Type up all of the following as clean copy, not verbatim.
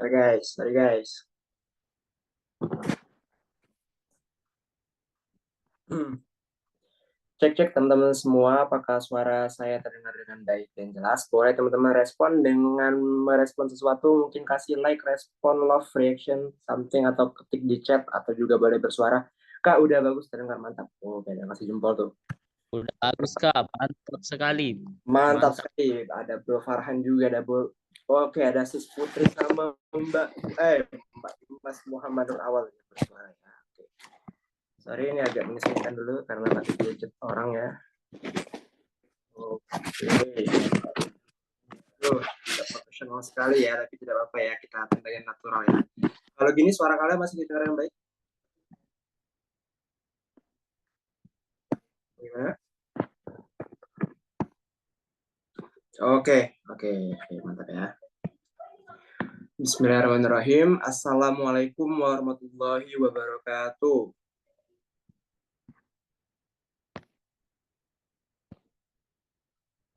Sorry guys. Cek teman-teman semua, apakah suara saya terdengar dengan baik dan jelas? Boleh teman-teman respon dengan merespon sesuatu, mungkin kasih like, respon, love, reaction, something, atau ketik di chat, atau juga boleh bersuara. Kak, udah bagus, terdengar mantap. Oh, kayaknya kasih jempol tuh. Udah bagus Kak, mantap sekali. Mantap sekali. Ada Bro Farhan juga, ada Bro. Oke, ada Sis Putri sama Mbak Mas Muhammadur Awal bersuara ya. Oke. Sorry ini agak menyesuaikan dulu karena masih gadget orang ya. Oke. Tidak profesional sekali ya, tapi tidak apa-apa ya, kita tandanya natural ya. Kalau gini suara kalian masih didengar yang baik? Gimana? Oke, mantap ya. Bismillahirrahmanirrahim. Assalamualaikum warahmatullahi wabarakatuh.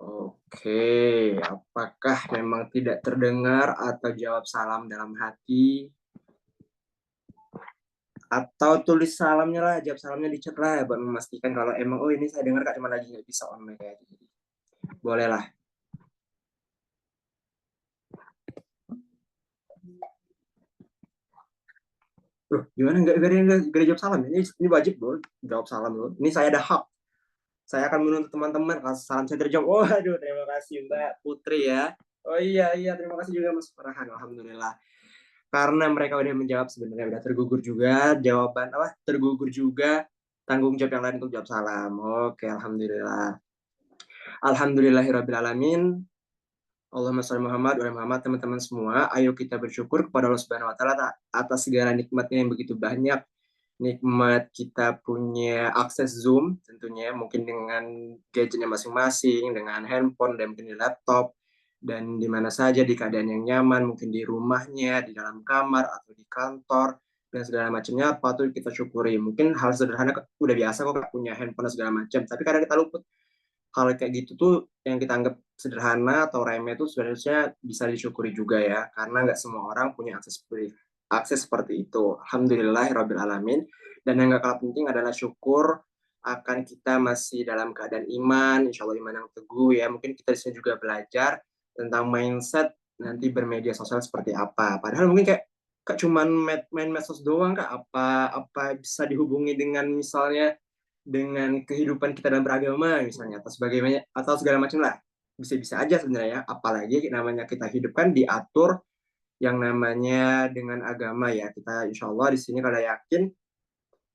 Oke, apakah memang tidak terdengar atau jawab salam dalam hati? Atau tulis salamnya lah, jawab salamnya di chat lah, buat memastikan kalau emang, oh ini saya dengar Kak, cuma lagi nggak bisa online kayak gitu. Boleh lah. Loh, gimana nggak jawab salam? Ini wajib loh, jawab salam loh. Ini saya ada hak. Saya akan menuntut teman-teman kalau salam saya terjawab. Oh, aduh, terima kasih Mbak Putri ya. Oh iya, terima kasih juga Mas Farhan. Alhamdulillah. Karena mereka udah menjawab sebenarnya udah tergugur juga jawaban tergugur juga tanggung jawab yang lain untuk jawab salam. Oke, alhamdulillah. Alhamdulillahirrabbilalamin. Allahumma sholli Muhammad wa Muhammad. Teman-teman semua, ayo kita bersyukur kepada Allah Subhanahu wa taala atas segala nikmatnya yang begitu banyak. Nikmat kita punya akses Zoom tentunya, mungkin dengan gadgetnya masing-masing, dengan handphone dan mungkin di laptop, dan di mana saja di keadaan yang nyaman, mungkin di rumahnya, di dalam kamar atau di kantor dan segala macamnya, patut kita syukuri. Mungkin hal sederhana udah biasa kok punya handphone dan segala macam, tapi kadang kita lupa hal kayak gitu tuh yang kita anggap sederhana atau remeh itu sebenarnya bisa disyukuri juga ya, karena nggak semua orang punya akses seperti itu. Alhamdulillahirabbil alamin. Dan yang nggak kalah penting adalah syukur akan kita masih dalam keadaan iman, insya Allah iman yang teguh ya. Mungkin kita di sini juga belajar tentang mindset nanti bermedia sosial seperti apa. Padahal mungkin kayak cuman main medsos doang, Kak. Apa bisa dihubungi dengan misalnya dengan kehidupan kita dalam beragama misalnya atau segala macam lah, bisa-bisa aja sebenarnya, apalagi namanya kita hidup kan diatur yang namanya dengan agama ya. Kita insya Allah di sini kalau yakin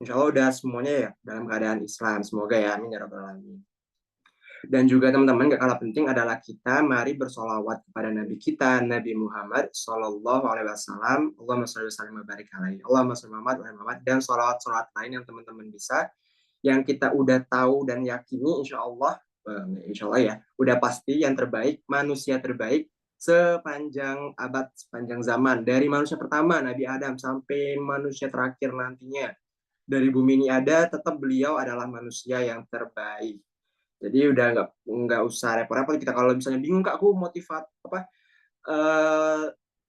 insya Allah udah semuanya ya dalam keadaan Islam, semoga ya, amin ya rabbal alamin. Dan juga teman-teman gak kalah penting adalah kita mari bersolawat kepada Nabi kita, Nabi Muhammad Sallallahu Alaihi Wasallam. Allahumma sholli wa sallim wa barik alaihi. Allahumma sholli Muhammad dan solawat-solawat lain yang teman-teman bisa, yang kita udah tahu dan yakini insya Allah ya udah pasti yang terbaik, manusia terbaik sepanjang abad, sepanjang zaman, dari manusia pertama Nabi Adam sampai manusia terakhir nantinya dari bumi ini ada, tetap beliau adalah manusia yang terbaik. Jadi udah nggak usah repot-repot kita kalau misalnya bingung, Kak, aku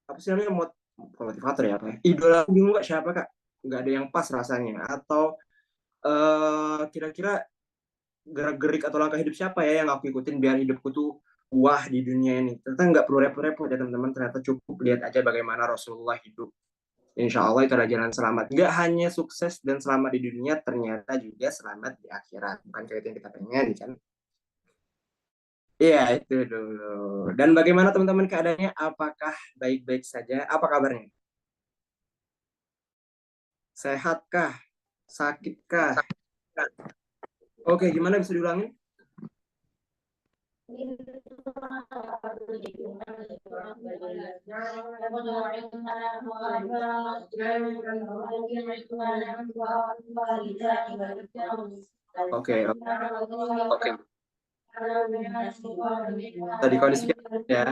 apa sih namanya, motivator ya, apa ya, idola aku bingung, Kak, siapa, Kak, nggak ada yang pas rasanya, atau kira-kira gerak-gerik atau langkah hidup siapa ya yang aku ikutin biar hidupku tuh wah di dunia ini. Ternyata nggak perlu repot-repot ya teman-teman, ternyata cukup lihat aja bagaimana Rasulullah hidup. Insya Allah itu adalah jalan selamat. Nggak hanya sukses dan selamat di dunia, ternyata juga selamat di akhirat. Bukan kayak itu yang kita pengen kan? Iya, itu dulu. Dan bagaimana teman-teman keadaannya? Apakah baik-baik saja? Apa kabarnya? Sehatkah? Sakitkah? Oke, gimana, bisa diulangi? Oke. Tadi kondisi ya.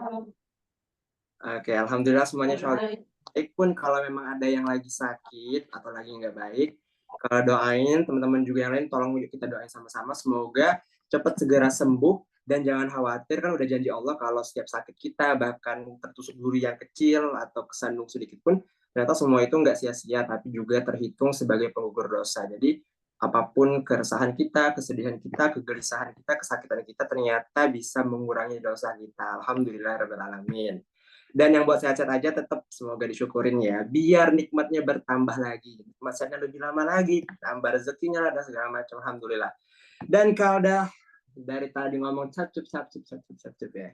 Oke, alhamdulillah semuanya baik. Pun kalau memang ada yang lagi sakit atau lagi nggak baik, kalau doain teman-teman juga yang lain, tolong kita doain sama-sama semoga cepat segera sembuh Dan jangan khawatir, kan udah janji Allah kalau setiap sakit kita, bahkan tertusuk duri yang kecil atau kesandung sedikit pun, ternyata semua itu nggak sia-sia, tapi juga terhitung sebagai penggugur dosa. Jadi apapun keresahan kita, kesedihan kita, kegelisahan kita, kesakitan kita ternyata bisa mengurangi dosa kita. Alhamdulillahirrahmanirrahim. Dan yang buat sehat-sehat aja tetap semoga disyukurin ya. Biar nikmatnya bertambah lagi. Nikmat sehatnya lebih lama lagi. Tambah rezekinya lah dan segala macam. Alhamdulillah. Dan kalau udah dari tadi ngomong cap-cup ya.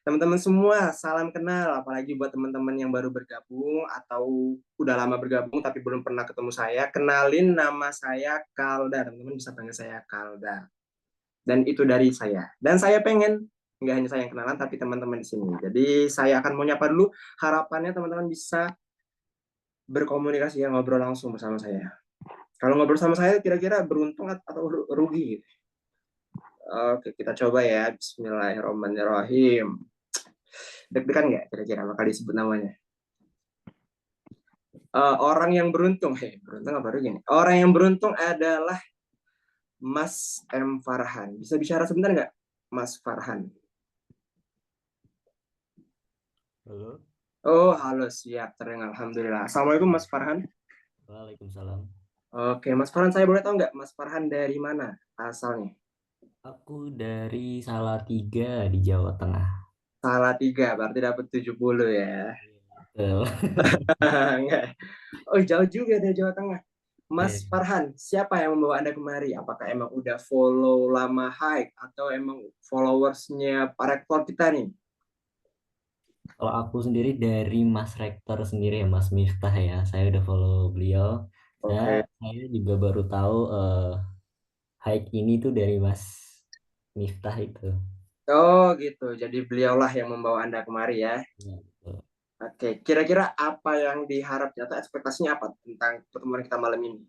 Teman-teman semua, salam kenal. Apalagi buat teman-teman yang baru bergabung atau udah lama bergabung tapi belum pernah ketemu saya. Kenalin, nama saya Kalda. Teman-teman bisa panggil saya Kalda. Dan itu dari saya. Dan saya pengen, nggak hanya saya yang kenalan, tapi teman-teman di sini. Jadi saya akan mau nyapa dulu. Harapannya teman-teman bisa berkomunikasi, ya, ngobrol langsung bersama saya. Kalau ngobrol sama saya, kira-kira beruntung atau rugi? Oke, kita coba ya. Bismillahirrahmanirrahim. Deg-degan nggak kira-kira bakal disebut namanya? Orang yang beruntung, beruntung apa rugi nih? Orang yang beruntung adalah Mas M. Farhan. Bisa bicara sebentar nggak, Mas Farhan? Halo. Oh, halo, siap, terdengar. Alhamdulillah. Assalamualaikum, Mas Farhan. Waalaikumsalam. Oke, Mas Farhan, saya boleh tahu nggak, Mas Farhan dari mana asalnya? Aku dari Salatiga di Jawa Tengah. Salatiga, berarti dapat 70 ya. Betul. Nggak. Oh, jauh juga dari Jawa Tengah. Iya. Mas Farhan, siapa yang membawa Anda kemari? Apakah emang udah follow lama hike atau emang followersnya Pak Rektor kita nih? Kalau aku sendiri dari Mas Rektor sendiri ya, Mas Miftah ya. Saya udah follow beliau. Oke. Saya juga baru tahu hike ini tuh dari Mas Miftah itu. Oh, gitu. Jadi beliaulah yang membawa Anda kemari ya. Ya, betul. Oke, kira-kira apa yang diharapkan atau ekspektasinya apa tentang pertemuan kita malam ini?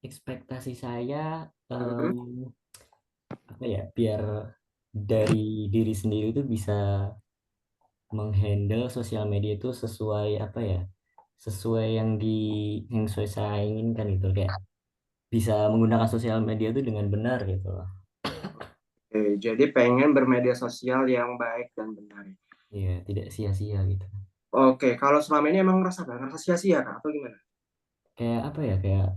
Ekspektasi saya Mhm. apa ya, biar dari diri sendiri itu bisa menghandle sosial media itu sesuai apa ya, sesuai yang sesuai saya inginkan gitu, kayak bisa menggunakan sosial media itu dengan benar gitu loh. Oke, jadi pengen bermedia sosial yang baik dan benar. Iya, tidak sia-sia gitu. Oke, kalau selama ini emang ngerasa nggak? Ngerasa sia-sia kah? Atau gimana? Kayak apa ya, kayak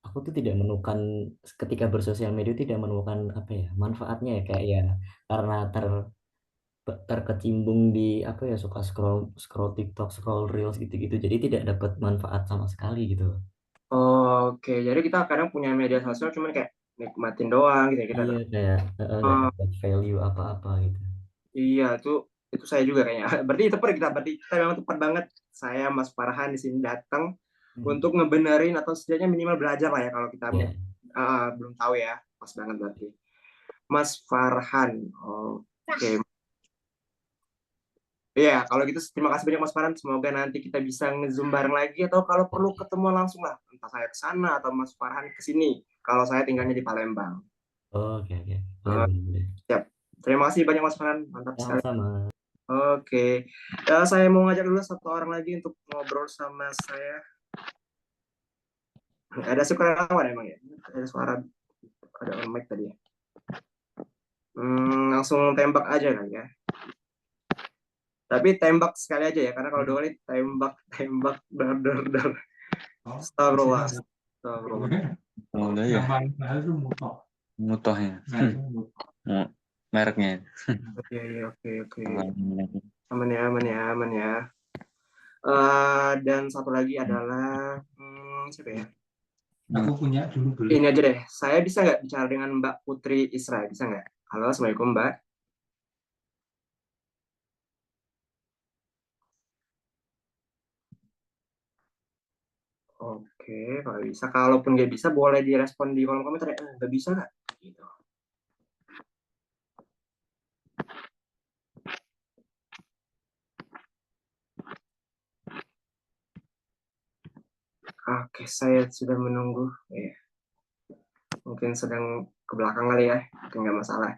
aku tuh tidak menemukan, ketika bersosial media tidak menemukan apa ya manfaatnya ya, kayak ya karena terkecimbung di apa ya, suka scroll scroll TikTok, scroll Reels gitu-gitu, jadi tidak dapat manfaat sama sekali gitu loh. Oke, jadi kita kadang punya media sosial cuman kayak nikmatin doang gitu ya kita Iya, tuh. kayak nggak Oh, dapat value apa-apa gitu. iya, itu saya juga kayaknya. Berarti tepat kita, berarti kita memang tepat banget. Saya Mas Farhan di sini datang Hmm. untuk ngebenerin atau setidaknya minimal belajar lah ya kalau kita Ya. belum tahu ya. Pas banget berarti. Mas Farhan. Oke. Iya, kalau gitu terima kasih banyak Mas Farhan. Semoga nanti kita bisa nge-zoom bareng lagi atau kalau perlu ketemu langsung lah. Entah saya ke sana atau Mas Farhan ke sini. Kalau saya tinggalnya di Palembang. Oh, oke oke, boleh Eh, boleh boleh. Siap. Terima kasih banyak Mas Farhan. Mantap sekali. Sama-sama. Oke. Saya mau ngajak dulu satu orang lagi untuk ngobrol sama saya. Ada sukarelawan emang ya? Ada suara, ada on mic tadi ya. Langsung tembak aja kan ya. Tapi tembak sekali aja ya, karena kalau dua kali tembak, tembak, dar, dar, dar. Astagfirullah. Astagfirullah. Oh, udah ya. Mutohnya. Mereknya. Oke, oke, oke. Hmm. Aman ya, aman ya, aman ya. Dan satu lagi adalah siapa ya? Aku punya dulu beli. Ini aja deh. Saya bisa nggak bicara dengan Mbak Putri Isra? Bisa nggak? Halo, assalamualaikum Mbak. Oke, kalau bisa. Kalaupun nggak bisa, boleh direspon di kolom komentar ya. Nggak bisa nggak? Gitu. Oke, saya sudah menunggu. Ya, mungkin sedang ke belakang kali ya. Oke, nggak masalah.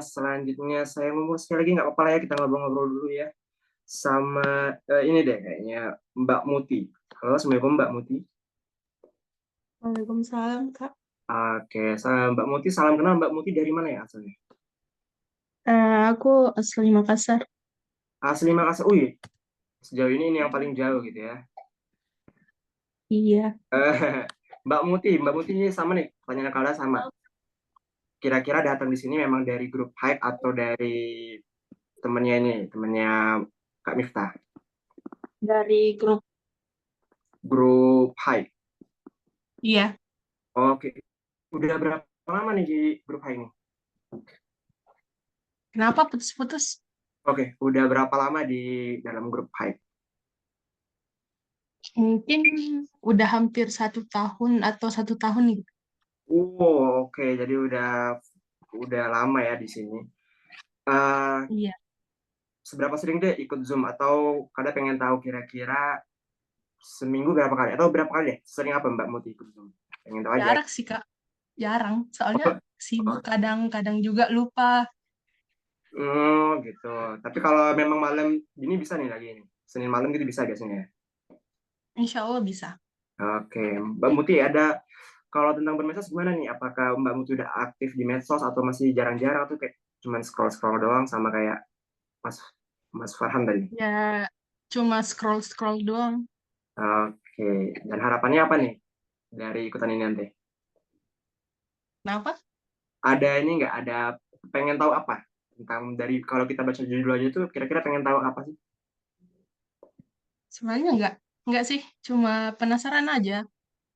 Selanjutnya saya mau sekali lagi nggak apa-apa lah ya, kita ngobrol-ngobrol dulu ya. Sama ini deh kayaknya Mbak Muti. Halo, assalamualaikum Mbak Muti. Waalaikumsalam, Kak. Oke, sama Mbak Muti, salam kenal. Mbak Muti dari mana ya asalnya? Aku asli Makassar. Asli Makassar. Sejauh ini yang paling jauh gitu ya. Iya. Mbak Muti ini sama nih, pertanyaan kalian sama. Kira-kira datang di sini memang dari grup Hype atau dari temennya Kak Miftah? Dari grup. Grup Hype. Iya. Oke, udah berapa lama nih di grup Hype ini? Kenapa putus-putus? Oke, udah berapa lama di dalam grup Hype? Mungkin udah hampir 1 tahun atau 1 tahun gitu. Oke, jadi udah lama ya di sini. Eh, Iya. Seberapa sering deh ikut Zoom atau kadang pengen tahu kira-kira seminggu berapa kali atau berapa kali deh? Sering apa Mbak Muti ikut Zoom? Pengen tahu aja. Jarang sih, Kak. Jarang. Soalnya Oh, sibuk kadang-kadang juga lupa. gitu. Tapi kalau memang malam ini bisa nih lagi nih. Senin malam gitu bisa biasanya ya. Insya Allah bisa. Oke, Mbak Muti ada kalau tentang bermedsos gimana nih? Apakah Mbak Muti udah aktif di medsos atau masih jarang-jarang tuh kayak cuman scroll-scroll doang sama kayak Mas Mas Farhan tadi? Ya, cuma scroll-scroll doang. Oke, dan harapannya apa nih dari ikutan ini nanti? Kenapa? Ada ini nggak? Ada pengen tahu apa tentang dari kalau kita baca judul aja tuh kira-kira pengen tahu apa sih? Sebenarnya enggak sih. Cuma penasaran aja.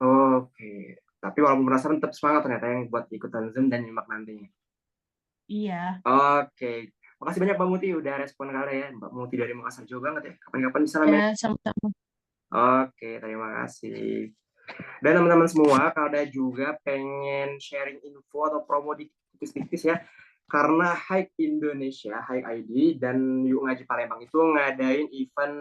Oke, tapi walaupun penasaran tetap semangat ternyata yang buat ikutan Zoom dan nyimak nantinya. Iya. Oke, makasih banyak Mbak Muti udah respon kali ya. Mbak Muti dari Makassar juga banget ya. Kapan-kapan bisa lah. Ya, sama-sama. Oke, terima kasih. Dan teman-teman semua, kalau ada juga pengen sharing info atau promo di tipis-tipis ya, karena Hike Indonesia, Hike ID, dan Yuk Ngaji Palembang itu ngadain event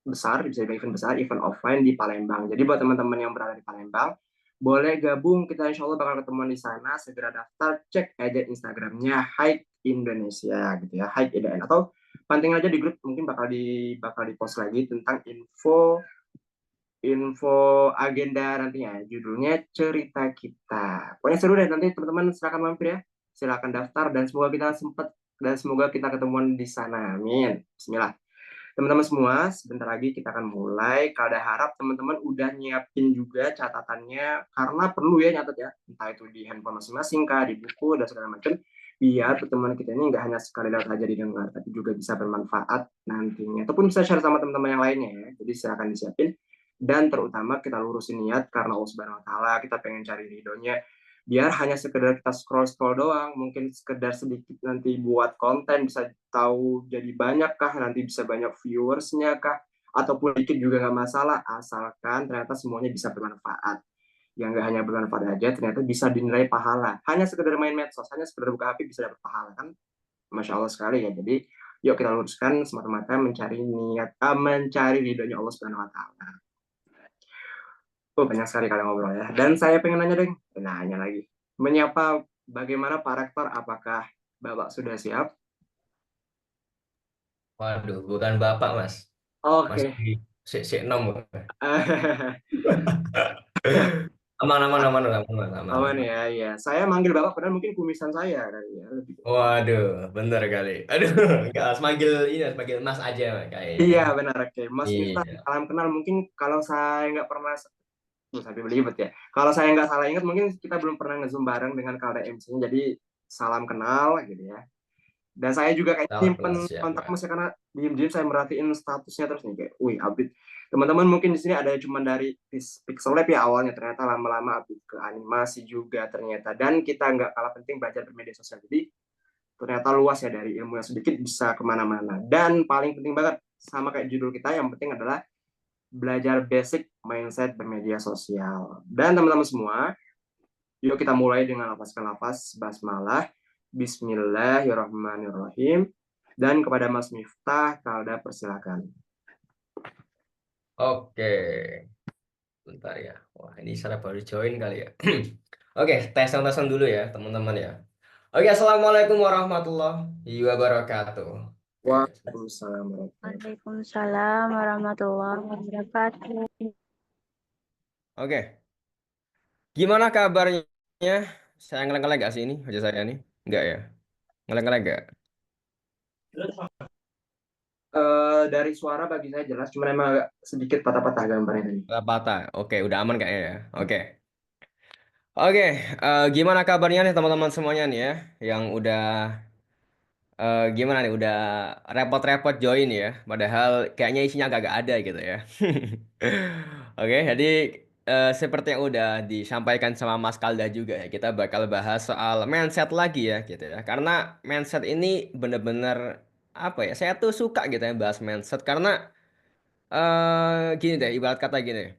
besar, bisa dibilang event besar, event offline di Palembang. Jadi buat teman-teman yang berada di Palembang, boleh gabung, kita insya Allah bakal ketemuan di sana, segera daftar, cek aja Instagramnya Hike Indonesia gitu ya, Hike IDN, atau panting aja di grup, mungkin bakal di post lagi tentang info agenda nantinya, judulnya cerita kita. Pokoknya seru deh, nanti teman-teman silakan mampir ya, silakan daftar dan semoga kita ketemuan di sana. Amin. Bismillah. Teman-teman semua, sebentar lagi kita akan mulai. Kalau ada harap teman-teman udah nyiapin juga catatannya, karena perlu ya nyatet ya, entah itu di handphone masing-masing kah, di buku dan segala macam, biar pertemuan kita ini nggak hanya sekali aja didengar, tapi juga bisa bermanfaat nantinya, ataupun bisa share sama teman-teman yang lainnya ya. Jadi silakan disiapin. Dan terutama kita lurusin niat karena Allah Subhanahu Wa Taala, kita pengen cari ridhonya, biar hanya sekedar kita scroll doang, mungkin sekedar sedikit nanti buat konten bisa tahu jadi banyak kah, nanti bisa banyak viewersnya kah, ataupun dikit juga nggak masalah, asalkan ternyata semuanya bisa bermanfaat. Yang nggak hanya bermanfaat aja, ternyata bisa dinilai pahala. Hanya sekedar main medsos, hanya sekedar buka HP bisa dapat pahala kan? Masya Allah sekali ya. Jadi yuk kita luruskan semata-mata mencari ridhonya Allah Subhanahu Wa Taala. Banyak sekali kalian ngobrol ya. Dan saya pengen nanya deh, nanya lagi. Menyapa bagaimana Pak Rektor, apakah Bapak sudah siap? Waduh, bukan bapak mas, Oke. masih si nom. Aman, aman, aman, aman, aman, aman, Aman aman. ya, ya. Saya manggil Bapak padahal mungkin kumisan saya kali ya. Waduh, bener kali. Aduh, enggak, semanggil mas aja kayaknya. Iya, benar. Oke. Mas Miftah, Iya. salam kenal. Mungkin kalau saya nggak pernah, sampai belibet ya. Kalau saya nggak salah ingat, mungkin kita belum pernah nge-zoom bareng dengan Kalda MC-nya. Jadi salam kenal gitu ya. Dan saya juga kayak Salam nyimpen mas, ya kontak mas. Mas ya, karena diem-diem saya merhatiin statusnya terus nih kayak, wih update. Teman-teman mungkin di sini ada cuma dari Pixel Lab ya awalnya, ternyata lama-lama update ke animasi juga ternyata. Dan kita nggak kalah penting belajar bermedia sosial. Jadi ternyata luas ya, dari ilmu yang sedikit bisa kemana-mana. Dan paling penting banget, sama kayak judul kita, yang penting adalah belajar basic mindset bermedia sosial. Dan teman-teman semua, yuk kita mulai dengan lafaz basmalah. Bismillahirrahmanirrahim. Dan kepada Mas Miftah, Kalda persilakan. Oke, bentar ya. Wah, ini saya baru join kali ya. Oke, tes-tesan dulu ya, teman-teman ya. Oke, assalamualaikum warahmatullahi wabarakatuh. Waalaikumsalam. Waalaikumsalam warahmatullahi wabarakatuh. Oke. Gimana kabarnya? Saya ngeleng-ngeleng gak sih ini wajah saya nih? Enggak ya? Ngeleng-ngeleng gak? Dari suara bagi saya jelas, cuma emang agak sedikit patah-patah gambarnya tadi. Patah. Oke, udah aman kayaknya ya. Oke. Oke, gimana kabarnya nih teman-teman semuanya nih ya? Yang udah gimana nih? Udah repot-repot join ya? Padahal kayaknya isinya agak-agak ada gitu ya. Oke, jadi seperti yang udah disampaikan sama Mas Kalda juga ya, kita bakal bahas soal mindset lagi ya gitu ya. Karena mindset ini bener-bener apa ya? Saya tuh suka gitu ya bahas mindset karena gini deh, ibarat kata gini.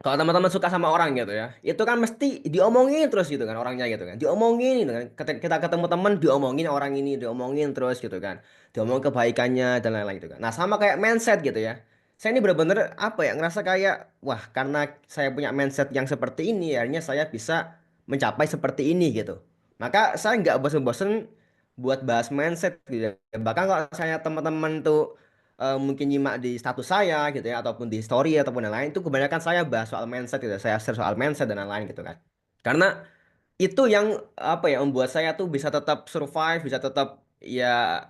Kalau teman-teman suka sama orang gitu ya, itu kan mesti diomongin terus gitu kan orangnya gitu kan. Diomongin gitu kan. Kita ketemu teman diomongin orang ini, diomongin terus gitu kan. Diomongin kebaikannya dan lain-lain gitu kan. Nah, sama kayak mindset gitu ya. Saya ini bener-bener apa ya, ngerasa kayak wah, karena saya punya mindset yang seperti ini, akhirnya saya bisa mencapai seperti ini gitu. Maka saya nggak bosen-bosen buat bahas mindset gitu ya. Bahkan kalau saya teman-teman tuh mungkin nyimak di status saya gitu ya ataupun di story ataupun yang lain itu kebanyakan saya bahas soal mindset gitu ya. Saya share soal mindset dan lain-lain gitu kan. Karena itu yang apa ya membuat saya tuh bisa tetap survive, bisa tetap ya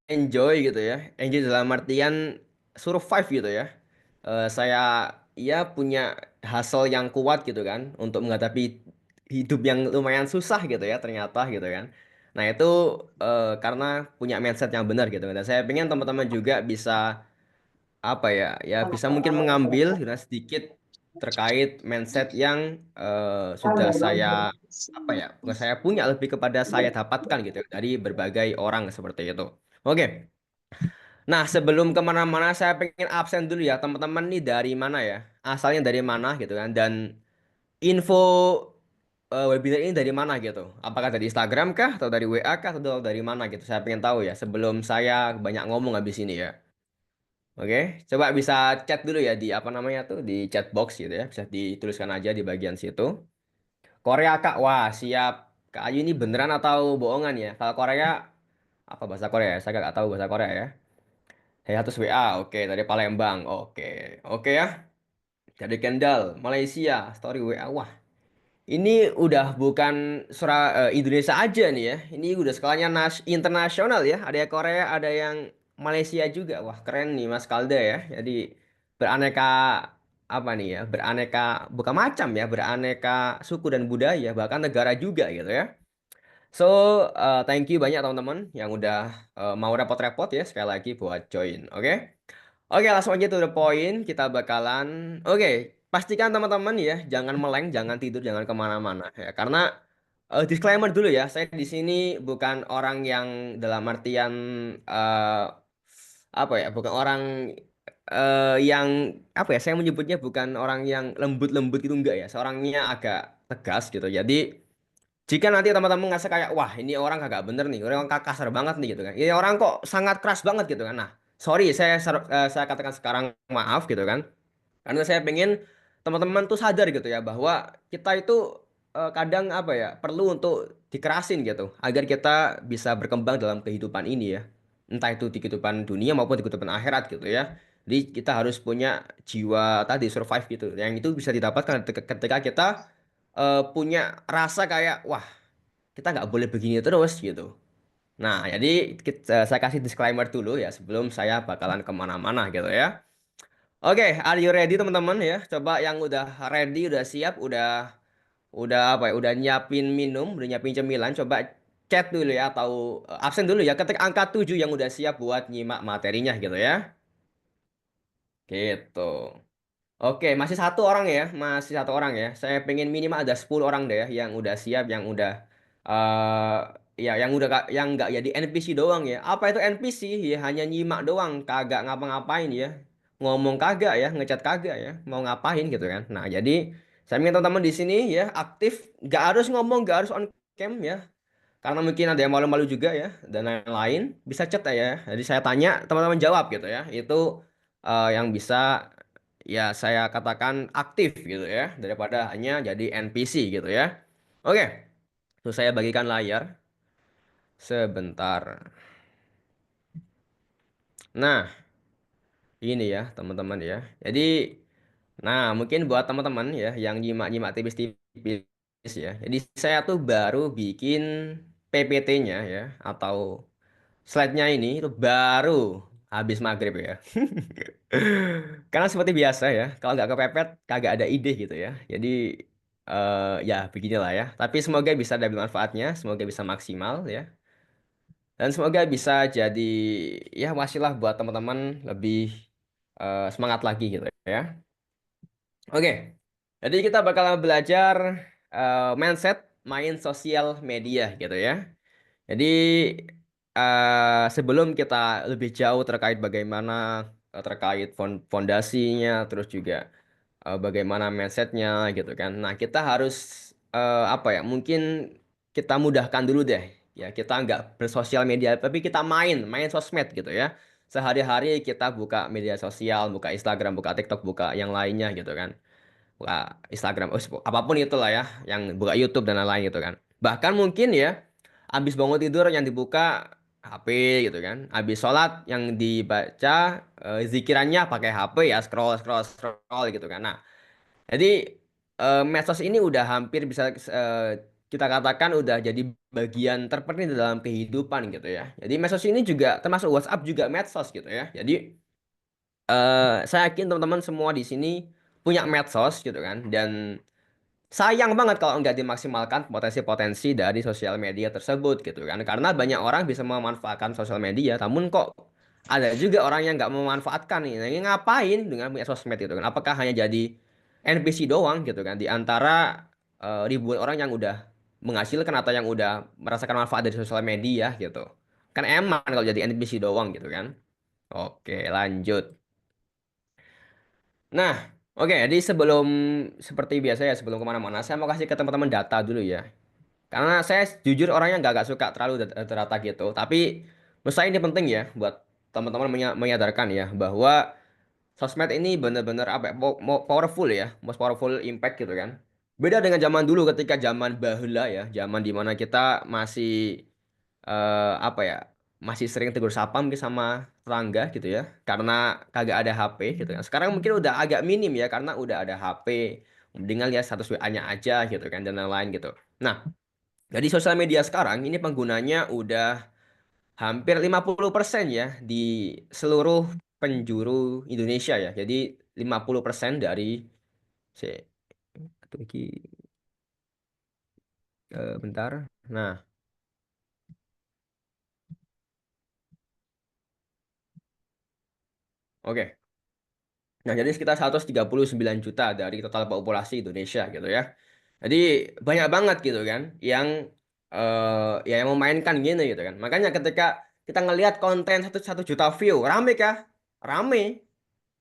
enjoy gitu ya. Enjoy dalam artian survive gitu ya. Saya ya punya hustle yang kuat gitu kan untuk menghadapi hidup yang lumayan susah gitu ya ternyata gitu kan. Nah itu karena punya mindset yang benar gitu kan. Dan saya pengen teman-teman juga bisa apa ya ya bisa mungkin mengambil gitu, sedikit terkait mindset yang sudah saya apa ya bukan saya punya lebih kepada saya dapatkan gitu ya, dari berbagai orang seperti itu. Oke. Nah, sebelum kemana-mana saya pengen absen dulu ya, teman-teman nih dari mana ya? Asalnya dari mana gitu kan? Dan info webinar ini dari mana gitu? Apakah dari Instagram kah? Atau dari WA kah? Atau dari mana gitu? Saya pengen tahu ya, sebelum saya banyak ngomong habis ini ya. Oke, coba bisa chat dulu ya di apa namanya tuh, di chat box gitu ya. Bisa dituliskan aja di bagian situ. Korea Kak, wah siap. Kak Ayu ini beneran atau bohongan ya? Kalau Korea, apa bahasa Korea ya? Saya nggak tahu bahasa Korea ya. Saya satu WA, oke dari Palembang, oke, oke ya. Dari Kendal, Malaysia, story WA, wah. Ini udah bukan Indonesia aja nih ya. Ini udah skalanya internasional ya. Ada yang Korea, ada yang Malaysia juga. Wah keren nih Mas Kalda ya. Jadi beraneka apa nih ya? Beraneka bukan macam ya, beraneka suku dan budaya, bahkan negara juga gitu ya. So, thank you banyak teman-teman yang udah mau repot-repot ya sekali lagi buat join. Oke? Oke, langsung aja to the point. Kita bakalan, oke, pastikan teman-teman ya, jangan meleng, jangan tidur, jangan kemana-mana ya. Karena disclaimer dulu ya, saya di sini bukan orang yang dalam artian eh, apa ya, bukan orang yang apa ya, saya menyebutnya bukan orang yang lembut-lembut gitu enggak ya. Seorangnya agak tegas gitu. Jadi jika nanti teman-teman ngerasa kayak, wah ini orang kagak bener nih, orang kasar banget nih gitu kan. Ini orang kok sangat keras banget gitu kan. Nah, sorry saya katakan sekarang maaf gitu kan. Karena saya pengen teman-teman tuh sadar gitu ya bahwa kita itu kadang apa ya perlu untuk dikerasin gitu agar kita bisa berkembang dalam kehidupan ini ya. Entah itu di kehidupan dunia maupun di kehidupan akhirat gitu ya. Jadi kita harus punya jiwa tadi survive gitu. Yang itu bisa didapatkan ketika kita punya rasa kayak wah kita nggak boleh begini terus gitu. Nah jadi saya kasih disclaimer dulu ya sebelum saya bakalan kemana-mana gitu ya. Oke, are you ready teman-teman ya? Coba yang udah ready, udah siap, udah apa ya? Udah nyiapin minum, udah nyiapin cemilan, coba chat dulu ya atau absen dulu ya. Ketik angka 7 yang udah siap buat nyimak materinya gitu ya. Gitu. Oke, masih satu orang ya, masih satu orang ya. Saya pengen minimal ada 10 orang deh ya yang udah siap, yang udah eh ya yang udah yang nggak jadi NPC doang ya. Apa itu NPC? Ya hanya nyimak doang, kagak ngapa-ngapain ya. Ngomong kagak ya, ngechat kagak ya, mau ngapain gitu kan. Nah, jadi saya minta teman-teman di sini ya aktif, nggak harus ngomong, nggak harus on cam ya. Karena mungkin ada yang malu-malu juga ya dan lain-lain, bisa chat ya. Jadi saya tanya, teman-teman jawab gitu ya. Itu yang bisa ya saya katakan aktif gitu ya daripada hanya jadi NPC gitu ya. Oke, terus saya bagikan layar sebentar. Nah, ini ya teman-teman ya. Jadi, nah mungkin buat teman-teman ya yang nyimak-nyimak tipis-tipis tipis ya. Jadi saya tuh baru bikin PPT-nya ya atau slide-nya ini itu baru habis maghrib ya. Karena seperti biasa ya, kalau nggak kepepet kagak ada ide gitu ya. Jadi ya beginilah ya. Tapi semoga bisa ada manfaatnya, semoga bisa maksimal ya. Dan semoga bisa jadi ya wasilah buat teman-teman lebih semangat lagi gitu ya. Oke, jadi kita bakal belajar mindset main sosial media gitu ya. Jadi sebelum kita lebih jauh terkait bagaimana terkait fondasinya, terus juga bagaimana mindsetnya gitu kan. Nah kita harus apa ya? Mungkin kita mudahkan dulu deh. Ya kita nggak bersosial media, tapi kita main sosmed gitu ya. Sehari-hari kita buka media sosial, buka Instagram, buka TikTok, buka yang lainnya gitu kan. Buka Instagram, apapun itulah ya, yang buka YouTube dan lain-lain gitu kan. Bahkan mungkin ya, habis bangun tidur yang dibuka HP gitu kan. Habis sholat yang dibaca zikirannya pakai HP ya, scroll scroll scroll gitu kan. Nah, jadi medsos ini udah hampir bisa kita katakan udah jadi bagian terpenting di dalam kehidupan gitu ya. Jadi medsos ini juga termasuk WhatsApp juga medsos gitu ya. Jadi saya yakin teman-teman semua di sini punya medsos gitu kan. Dan sayang banget kalau nggak dimaksimalkan potensi-potensi dari sosial media tersebut gitu kan. Karena banyak orang bisa memanfaatkan sosial media, namun kok ada juga orang yang nggak memanfaatkan nih. Nah, ini ngapain dengan punya sosmed gitu kan? Apakah hanya jadi NPC doang gitu kan? Di antara ribuan orang yang udah menghasilkan atau yang udah merasakan manfaat dari sosial media gitu. Kan emang kalau jadi NPC doang gitu kan. Oke, lanjut. Nah, oke, jadi sebelum seperti biasa ya, sebelum kemana-mana, saya mau kasih ke teman-teman data dulu ya. Karena saya jujur orangnya nggak suka terlalu data gitu. Tapi menurut saya ini penting ya buat teman-teman menyadarkan ya bahwa sosmed ini benar-benar apa ya, powerful ya, most powerful impact gitu kan. Beda dengan zaman dulu ketika zaman bahula ya, zaman dimana kita masih apa ya, masih sering tegur sapa mungkin sama tetangga gitu ya, karena kagak ada HP gitu kan. Sekarang mungkin udah agak minim ya karena udah ada HP, mendingan lihat status WA-nya aja gitu kan dan lain-lain gitu. Nah, jadi sosial media sekarang ini penggunanya udah hampir 50% ya di seluruh penjuru Indonesia ya. Jadi 50% dari si atau iki bentar. Nah, oke. Nah, jadi sekitar 139 juta dari total populasi Indonesia gitu ya. Jadi banyak banget gitu kan yang ya yang memainkan gini gitu kan. Makanya ketika kita ngelihat konten satu juta view, rame kah? Rame.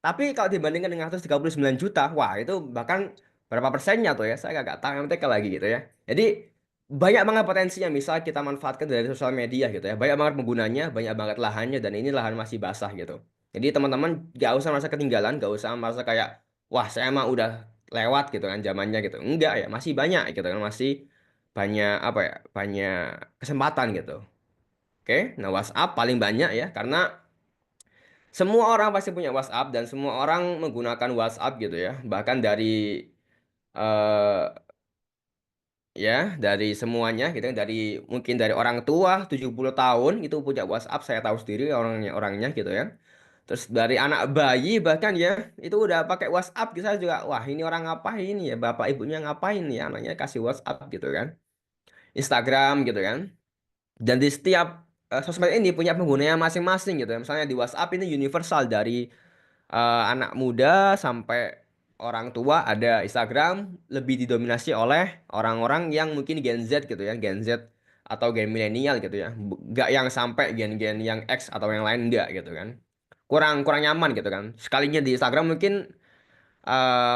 Tapi kalau dibandingkan dengan 139 juta, wah itu bahkan berapa persennya tuh ya? Saya agak tahu MTK lagi gitu ya. Jadi banyak banget potensi yang bisa kita manfaatkan dari sosial media gitu ya. Banyak banget penggunanya, banyak banget lahannya, dan ini lahan masih basah gitu. Jadi teman-teman gak usah merasa ketinggalan, gak usah merasa kayak, wah saya emang udah lewat gitu kan zamannya gitu. Enggak ya, masih banyak gitu kan, masih banyak apa ya, banyak kesempatan gitu. Oke, nah WhatsApp paling banyak ya, karena semua orang pasti punya WhatsApp dan semua orang menggunakan WhatsApp gitu ya. Bahkan dari eh ya, dari semuanya gitu ya. Dari mungkin dari orang tua 70 tahun itu punya WhatsApp, saya tahu sendiri orangnya gitu ya. Terus dari anak bayi bahkan ya itu udah pakai WhatsApp gitu. Saya juga wah ini orang ngapain ya, bapak ibunya ngapain ya anaknya kasih WhatsApp gitu kan. Instagram gitu kan. Dan di setiap sosmed ini punya penggunanya masing-masing gitu ya. Misalnya di WhatsApp ini universal dari anak muda sampai orang tua. Ada Instagram lebih didominasi oleh orang-orang yang mungkin Gen Z gitu ya, Gen Z atau gen milenial gitu ya. Nggak yang sampai gen-gen yang X atau yang lain enggak gitu kan. Kurang kurang nyaman gitu kan. Sekalinya di Instagram mungkin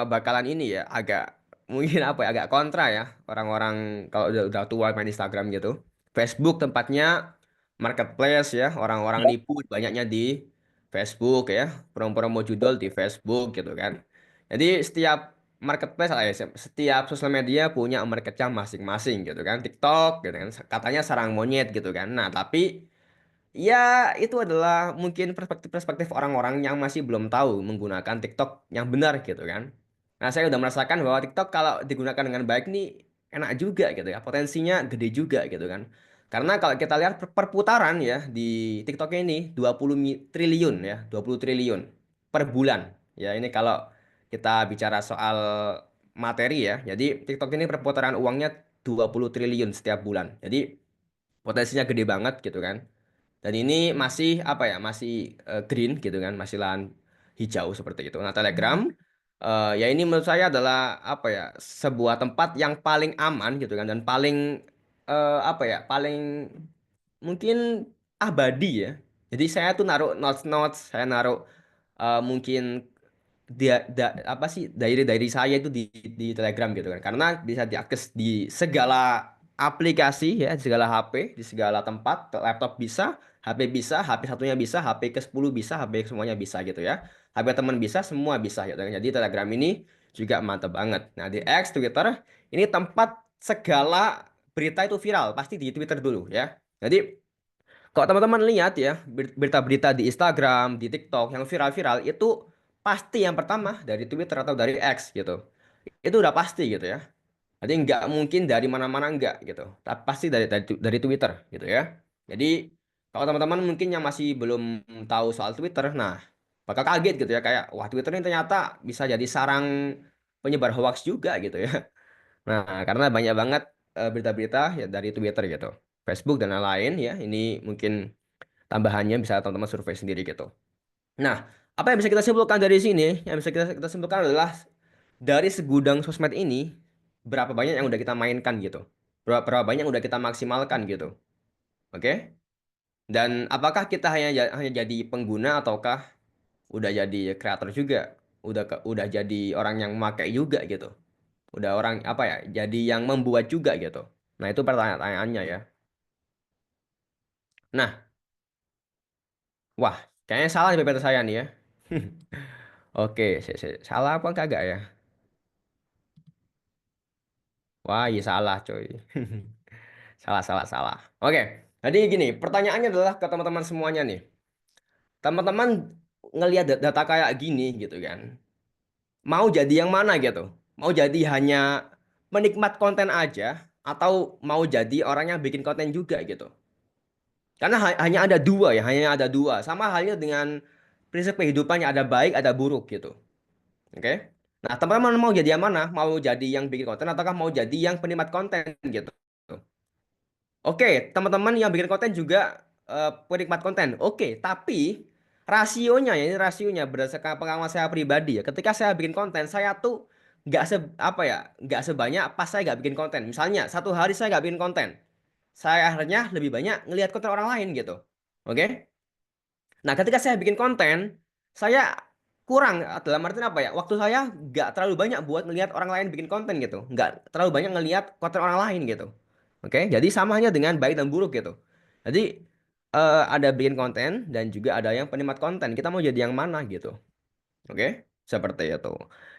bakalan ini ya agak mungkin apa ya agak kontra ya orang-orang kalau udah tua main Instagram gitu. Facebook tempatnya marketplace ya, orang-orang nipu banyaknya di Facebook ya, promo-promo judul di Facebook gitu kan. Jadi setiap marketplace setiap sosial media punya marketnya masing-masing gitu kan. TikTok gitu kan katanya sarang monyet gitu kan. Nah, tapi ya, itu adalah mungkin perspektif-perspektif orang-orang yang masih belum tahu menggunakan TikTok yang benar gitu kan. Nah, saya udah merasakan bahwa TikTok kalau digunakan dengan baik nih enak juga gitu ya. Potensinya gede juga gitu kan. Karena kalau kita lihat perputaran ya di TikTok ini 20 triliun ya, 20 triliun per bulan. Ya, ini kalau kita bicara soal materi ya. Jadi TikTok ini perputaran uangnya 20 triliun setiap bulan. Jadi potensinya gede banget gitu kan. Dan ini masih apa ya? Masih green gitu kan, masih lahan hijau seperti itu. Nah, Telegram ya ini menurut saya adalah apa ya? Sebuah tempat yang paling aman gitu kan dan paling apa ya? Paling mungkin abadi ya. Jadi saya tuh naruh notes-notes, saya naruh mungkin apa sih diary saya itu di Telegram gitu kan. Karena bisa diakses di segala aplikasi ya, di segala HP, di segala tempat, laptop bisa, HP bisa, HP satunya bisa, HP ke-10 bisa, HP semuanya bisa gitu ya. HP teman bisa, semua bisa gitu kan. Jadi Telegram ini juga mantap banget. Nah, di X, Twitter, ini tempat segala berita itu viral, pasti di Twitter dulu ya. Jadi kalau teman-teman lihat ya, berita-berita di Instagram, di TikTok yang viral-viral itu pasti yang pertama dari Twitter atau dari X gitu. Itu udah pasti gitu ya. Jadi nggak mungkin dari mana-mana nggak gitu. Tapi pasti dari Twitter gitu ya. Jadi kalau teman-teman mungkin yang masih belum tahu soal Twitter, nah bakal kaget gitu ya kayak wah Twitter ini ternyata bisa jadi sarang penyebar hoax juga gitu ya. Nah, karena banyak banget berita-berita ya dari Twitter gitu. Facebook dan lain-lain ya. Ini mungkin tambahannya bisa teman-teman survei sendiri gitu. Nah, apa yang bisa kita simpulkan dari sini? Yang bisa kita simpulkan adalah dari segudang sosmed ini berapa banyak yang udah kita mainkan gitu. Berapa banyak yang udah kita maksimalkan gitu. Oke? Dan apakah kita hanya jadi pengguna ataukah udah jadi kreator juga? Udah jadi orang yang memakai juga gitu. Udah orang apa ya? Jadi yang membuat juga gitu. Nah, itu pertanyaannya ya. Nah, wah, kayaknya salah nih PPT saya nih ya. Oke, salah apa kagak ya? Wah, iya salah coy. Salah, salah, salah. Oke, jadi gini, pertanyaannya adalah ke teman-teman semuanya nih. Teman-teman ngelihat data kayak gini gitu kan. Mau jadi yang mana gitu? Mau jadi hanya penikmat konten aja atau mau jadi orang yang bikin konten juga gitu? Karena hanya ada dua ya, hanya ada dua. Sama halnya dengan prinsip kehidupannya ada baik, ada buruk gitu. Oke. Nah, teman-teman mau jadi yang mana? Mau jadi yang bikin konten ataukah mau jadi yang penikmat konten gitu? Oke, teman-teman yang bikin konten juga penikmat konten. Oke, tapi rasionya ya ini rasionya berdasarkan pengalaman saya pribadi ya. Ketika saya bikin konten, saya tuh nggak se apa ya, nggak sebanyak pas saya nggak bikin konten. Misalnya satu hari saya nggak bikin konten, saya akhirnya lebih banyak ngelihat konten orang lain gitu. Oke? Nah, ketika saya bikin konten, saya kurang dalam artian apa ya? Waktu saya nggak terlalu banyak buat ngelihat orang lain bikin konten gitu. Nggak terlalu banyak ngelihat konten orang lain gitu. Oke, jadi samanya dengan baik dan buruk gitu. Jadi ada bikin konten dan juga ada yang penikmat konten. Kita mau jadi yang mana gitu. Oke, seperti itu.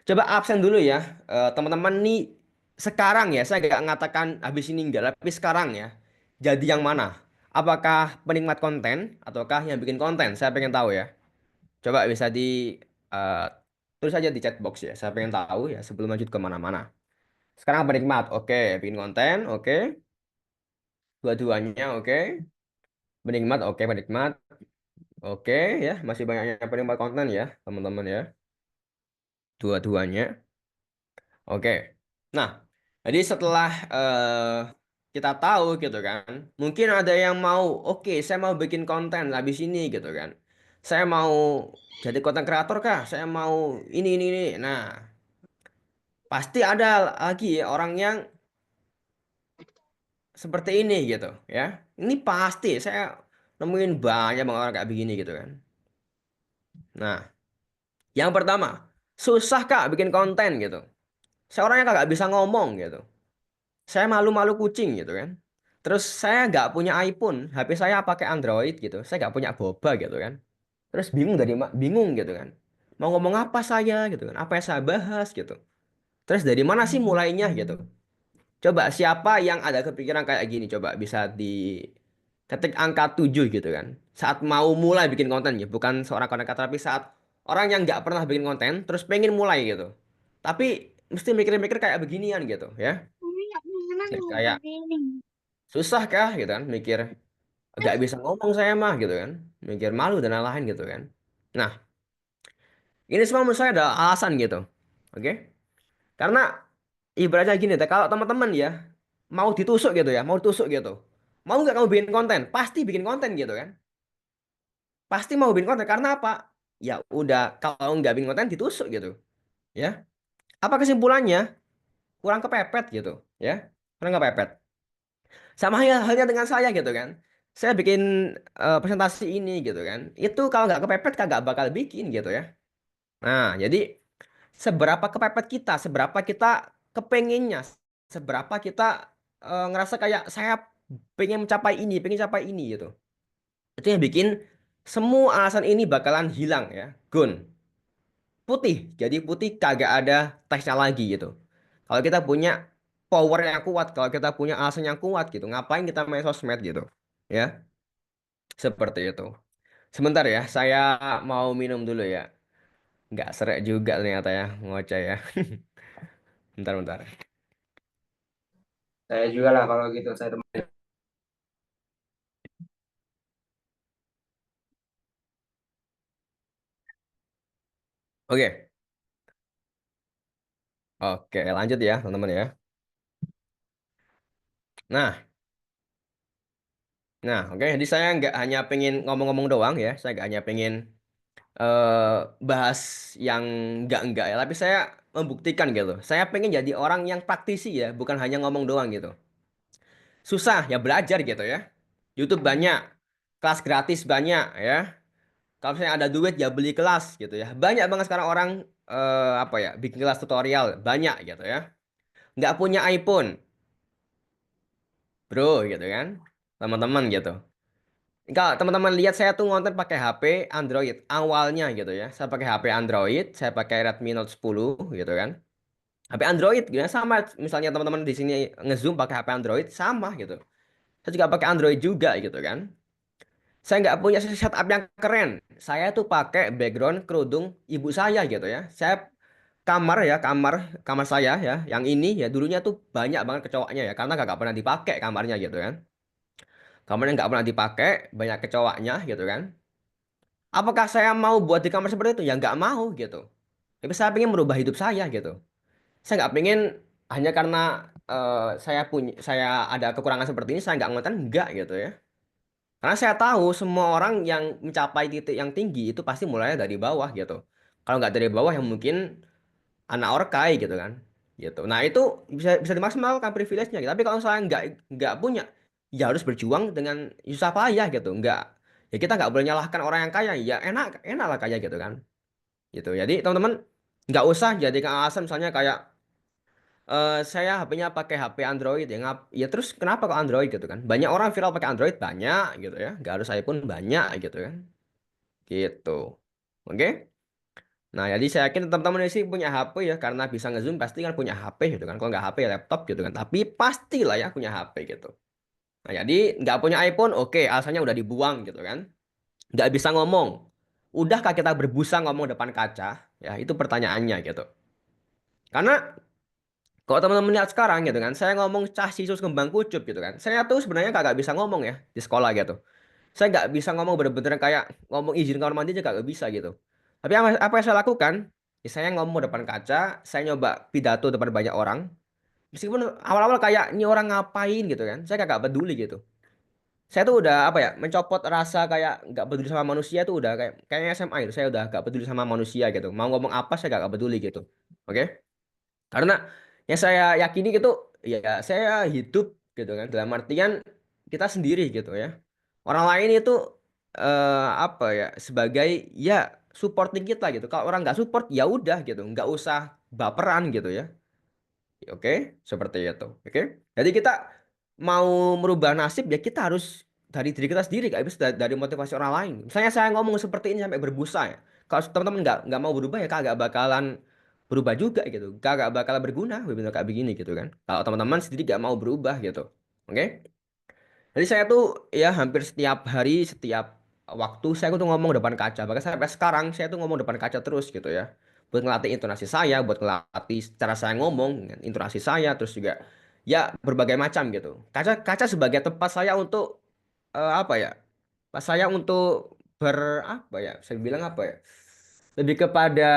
Coba absen dulu ya. Teman-teman nih sekarang ya, saya nggak ngatakan habis ini enggak, tapi sekarang ya. Jadi yang mana? Apakah penikmat konten ataukah yang bikin konten? Saya pengen tahu ya. Coba bisa eh, tulis aja di chat box ya. Saya pengen tahu ya sebelum lanjut ke mana-mana. Sekarang penikmat, oke. Bikin konten, oke. Dua-duanya, oke. Penikmat, oke. Penikmat, oke ya. Masih banyaknya penikmat konten ya, teman-teman ya. Dua-duanya. Oke. Nah, jadi setelah kita tahu gitu kan, mungkin ada yang mau, oke, saya mau bikin konten habis ini gitu kan. Saya mau jadi konten kreator kah? Saya mau ini. Nah, pasti ada lagi ya orang yang seperti ini gitu ya. Ini pasti saya nemuin banyak banget orang kayak begini gitu kan. Nah, yang pertama, susah kak bikin konten gitu. Saya orangnya kagak bisa ngomong gitu. Saya malu-malu kucing gitu kan. Terus saya nggak punya iPhone, HP saya pakai Android gitu. Saya nggak punya boba gitu kan. Terus bingung gitu kan. Mau ngomong apa saya gitu kan? Apa yang saya bahas gitu. Terus dari mana sih mulainya gitu? Coba siapa yang ada kepikiran kayak gini? Coba bisa di ketik angka 7 gitu kan. Saat mau mulai bikin konten ya, bukan seorang konten kreator tapi saat orang yang nggak pernah bikin konten terus pengen mulai gitu. Tapi mesti mikir-mikir kayak beginian gitu ya. Kayak susah kah gitu kan mikir nggak bisa ngomong saya mah gitu kan. Mikir malu dan lain-lain gitu kan. Nah, ini semua menurut saya ada alasan gitu. Oke? Karena ibaratnya gini deh, kalau teman-teman ya mau ditusuk gitu ya, mau ditusuk gitu. Mau nggak kamu bikin konten? Pasti bikin konten gitu kan. Pasti mau bikin konten karena apa? Ya udah kalau nggak bikin konten ditusuk gitu. Ya. Apa kesimpulannya? Kurang kepepet gitu, ya. Kurang kepepet. Sama halnya dengan saya gitu kan. Saya bikin presentasi ini gitu kan. Itu kalau nggak kepepet kagak bakal bikin gitu ya. Nah, jadi seberapa kepepet kita, seberapa kita kepenginnya, seberapa kita ngerasa kayak saya pengen mencapai ini, pengen capai ini gitu. Itu yang bikin semua alasan ini bakalan hilang ya. Gun. Putih. Jadi putih kagak ada teksnya lagi gitu. Kalau kita punya power yang kuat, kalau kita punya alasan yang kuat gitu, ngapain kita main sosmed gitu. Ya, seperti itu. Sebentar ya, saya mau minum dulu ya. Nggak serak juga ternyata ya, ngoceh ya. Bentar-bentar. Saya juga lah kalau gitu, saya teman. Oke, oke, lanjut ya, teman-teman ya. Nah, oke. Jadi saya nggak hanya pengen ngomong-ngomong doang ya, saya nggak hanya pengen eh, bahas yang enggak ya, tapi saya membuktikan gitu. Saya pengen jadi orang yang praktisi ya, bukan hanya ngomong doang gitu. Susah ya belajar gitu ya. YouTube banyak, kelas gratis banyak ya. Kalau misalnya ada duit ya beli kelas gitu ya. Banyak banget sekarang orang apa ya, bikin kelas tutorial banyak gitu ya. Nggak punya iPhone, bro gitu kan. Teman-teman gitu. Kalau teman-teman lihat saya tuh ngonten pakai HP Android awalnya gitu ya. Saya pakai HP Android, saya pakai Redmi Note 10 gitu kan. HP Android gitu ya, sama misalnya teman-teman di sini ngezoom pakai HP Android sama gitu. Saya juga pakai Android juga gitu kan. Saya nggak punya setup yang keren. Saya tuh pakai background kerudung ibu saya gitu ya. Saya kamar ya, kamar saya ya, yang ini ya dulunya tuh banyak banget kecoaknya ya, karena gak pernah dipakai kamarnya gitu kan. Kamarnya nggak pernah dipakai, banyak kecoaknya gitu kan. Apakah saya mau buat di kamar seperti itu? Ya nggak mau gitu. Tapi saya pengen merubah hidup saya gitu. Saya nggak pengen hanya karena saya ada kekurangan seperti ini saya nggak ngeliatan nggak gitu ya. Karena saya tahu semua orang yang mencapai titik yang tinggi itu pasti mulainya dari bawah gitu. Kalau nggak dari bawah yang mungkin anak orkai gitu kan. Gitu. Nah itu bisa bisa dimaksimalkan privilege-nya gitu. Tapi kalau saya nggak punya, ya harus berjuang dengan susah payah gitu. Nggak, ya kita nggak boleh nyalahkan orang yang kaya. Ya enak enak lah kaya gitu kan. Gitu. Jadi teman-teman nggak usah jadikan alasan misalnya kayak saya HP-nya pakai HP Android ya ya terus kenapa kok Android gitu kan? Banyak orang viral pakai Android banyak gitu ya. Nggak harus iPhone banyak gitu kan. Gitu. Oke? Nah, jadi saya yakin teman-teman di sini punya HP ya karena bisa ngezoom pasti kan punya HP gitu kan. Kalau nggak HP ya laptop gitu kan. Tapi pastilah ya punya HP gitu. Nah, jadi nggak punya iPhone, oke, alasannya udah dibuang gitu kan. Nggak bisa ngomong. Udahkah kita berbusa ngomong depan kaca? Ya, itu pertanyaannya gitu. Karena kalau teman-teman lihat sekarang gitu kan, saya ngomong cah sisus kembang kucup gitu kan. Saya tuh sebenarnya kagak bisa ngomong ya di sekolah gitu. Saya nggak bisa ngomong bener-bener kayak ngomong izin kamar mandi aja nggak bisa gitu. Tapi apa yang saya lakukan? Ya, saya ngomong depan kaca, saya nyoba pidato depan banyak orang. Meskipun awal-awal kayak ini orang ngapain gitu kan, saya kagak peduli gitu. Saya tuh udah apa ya, mencopot rasa kayak nggak peduli sama manusia tuh udah kayak kayaknya SMA itu saya udah nggak peduli sama manusia gitu. Mau ngomong apa saya nggak peduli gitu. Oke? Karena yang saya yakini gitu, ya saya hidup gitu kan dalam artian kita sendiri gitu ya. Orang lain itu apa ya sebagai ya supporting kita gitu. Kalau orang nggak support ya udah gitu, nggak usah baperan gitu ya. Oke, seperti itu. Oke, jadi kita mau merubah nasib ya kita harus dari diri kita sendiri, gak bisa dari motivasi orang lain. Misalnya saya ngomong seperti ini sampai berbusa ya. Kalau teman-teman nggak mau berubah ya kagak bakalan berubah juga gitu. Kagak bakalan berguna webinar kayak begini gitu kan. Kalau teman-teman sendiri gak mau berubah gitu. Oke? Jadi saya tuh ya hampir setiap hari, setiap waktu saya tuh ngomong depan kaca. Bahkan sampai sekarang saya tuh ngomong depan kaca terus gitu ya. buat ngelatih intonasi saya, buat ngelatih cara saya ngomong, intonasi saya, terus juga ya berbagai macam gitu. Kaca sebagai tempat saya untuk apa ya? Pas saya untuk apa ya? Saya bilang apa ya? Lebih kepada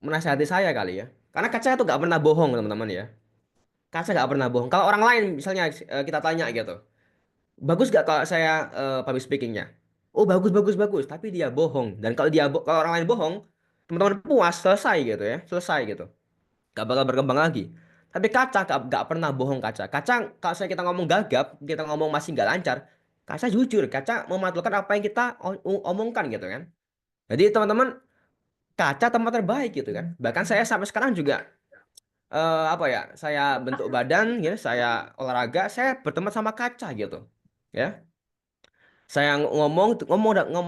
menasihati saya kali ya. Karena kaca itu nggak pernah bohong teman-teman ya. Kaca nggak pernah bohong. Kalau orang lain misalnya kita tanya gitu, bagus gak kalau saya public speakingnya? Oh bagus bagus bagus. Tapi dia bohong. Dan kalau orang lain bohong, teman-teman puas selesai gitu ya, selesai gitu. Gak bakal berkembang lagi. Tapi kaca gak pernah bohong kaca. Kaca kalau saya kita ngomong gagap, kita ngomong masih nggak lancar, kaca jujur. Kaca mematulkan apa yang kita omongkan gitu kan. Jadi teman-teman kaca tempat terbaik gitu kan. Bahkan saya sampai sekarang juga apa ya? Saya bentuk badan ya, saya olahraga, saya berteman sama kaca gitu. Ya. Saya ngomong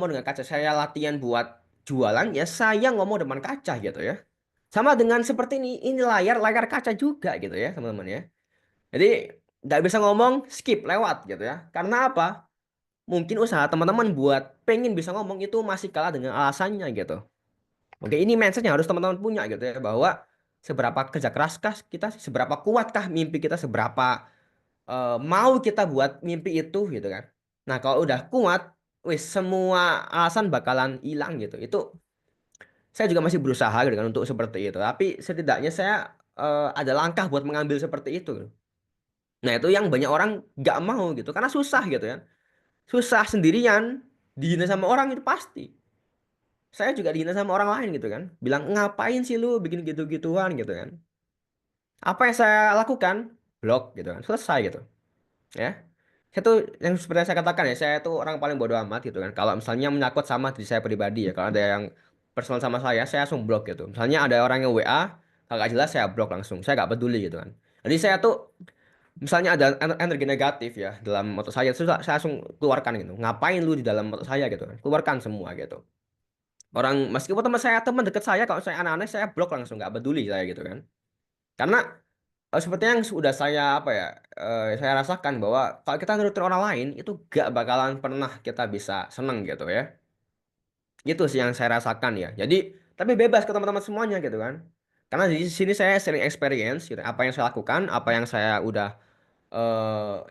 dengan kaca, saya latihan buat jualan ya, saya ngomong depan kaca gitu ya. Sama dengan seperti ini layar layar kaca juga gitu ya, teman-teman ya. Jadi nggak bisa ngomong, skip lewat gitu ya. Karena apa? Mungkin usaha teman-teman buat pengen bisa ngomong itu masih kalah dengan alasannya gitu. Oke, ini mindset yang harus teman-teman punya gitu ya, bahwa seberapa kerja keraskah kita, seberapa kuatkah mimpi kita, seberapa mau kita buat mimpi itu gitu kan. Nah, kalau udah kuat, wis semua alasan bakalan hilang gitu. Itu saya juga masih berusaha gitu kan untuk seperti itu. Tapi setidaknya saya ada langkah buat mengambil seperti itu. Nah, itu yang banyak orang nggak mau gitu karena susah gitu ya. Susah sendirian, dihina sama orang itu pasti. Saya juga dihina sama orang lain gitu kan. Bilang, ngapain sih lu bikin gitu-gituan gitu kan. Apa yang saya lakukan? Blok gitu kan. Selesai gitu. Ya. Saya tuh yang seperti yang saya katakan ya, saya tuh orang paling bodoh amat gitu kan. Kalau misalnya menyangkut sama diri saya pribadi ya, kalau ada yang personal sama saya langsung blok gitu. Misalnya ada orang yang WA, agak jelas saya blok langsung. Saya nggak peduli gitu kan. Jadi saya tuh misalnya ada energi negatif ya dalam motor saya, terus saya langsung keluarkan gitu. Ngapain lu di dalam motor saya gitu kan? Keluarkan semua gitu. Orang meskipun teman saya teman dekat saya, kalau saya aneh-aneh saya blok langsung, nggak peduli saya gitu kan. Karena seperti yang sudah saya apa ya saya rasakan bahwa kalau kita nurutin orang lain itu gak bakalan pernah kita bisa seneng gitu ya. Itu sih yang saya rasakan ya. Jadi tapi bebas ke teman-teman semuanya gitu kan. Karena di sini saya sharing experience gitu. Apa yang saya lakukan, apa yang saya udah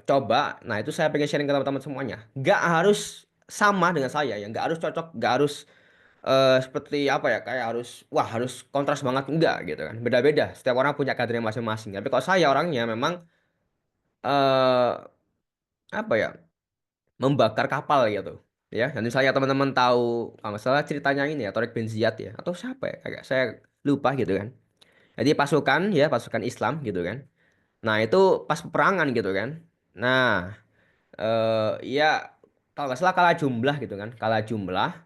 coba. Nah itu saya pengen sharing ke teman-teman semuanya. Gak harus sama dengan saya ya. Gak harus cocok. Gak harus seperti apa ya, kayak harus wah harus kontras banget, enggak gitu kan, beda-beda, setiap orang punya kadernya masing-masing. Tapi kalau saya orangnya memang eh apa ya, membakar kapal gitu ya. Dan saya teman-teman tahu kalau nggak salah ceritanya ini ya, Torik bin Ziyad ya, atau siapa ya, agak saya lupa gitu kan. Jadi pasukan ya, pasukan Islam gitu kan. Nah itu pas peperangan gitu kan. Nah ya kalau nggak salah kalah jumlah gitu kan, kalah jumlah.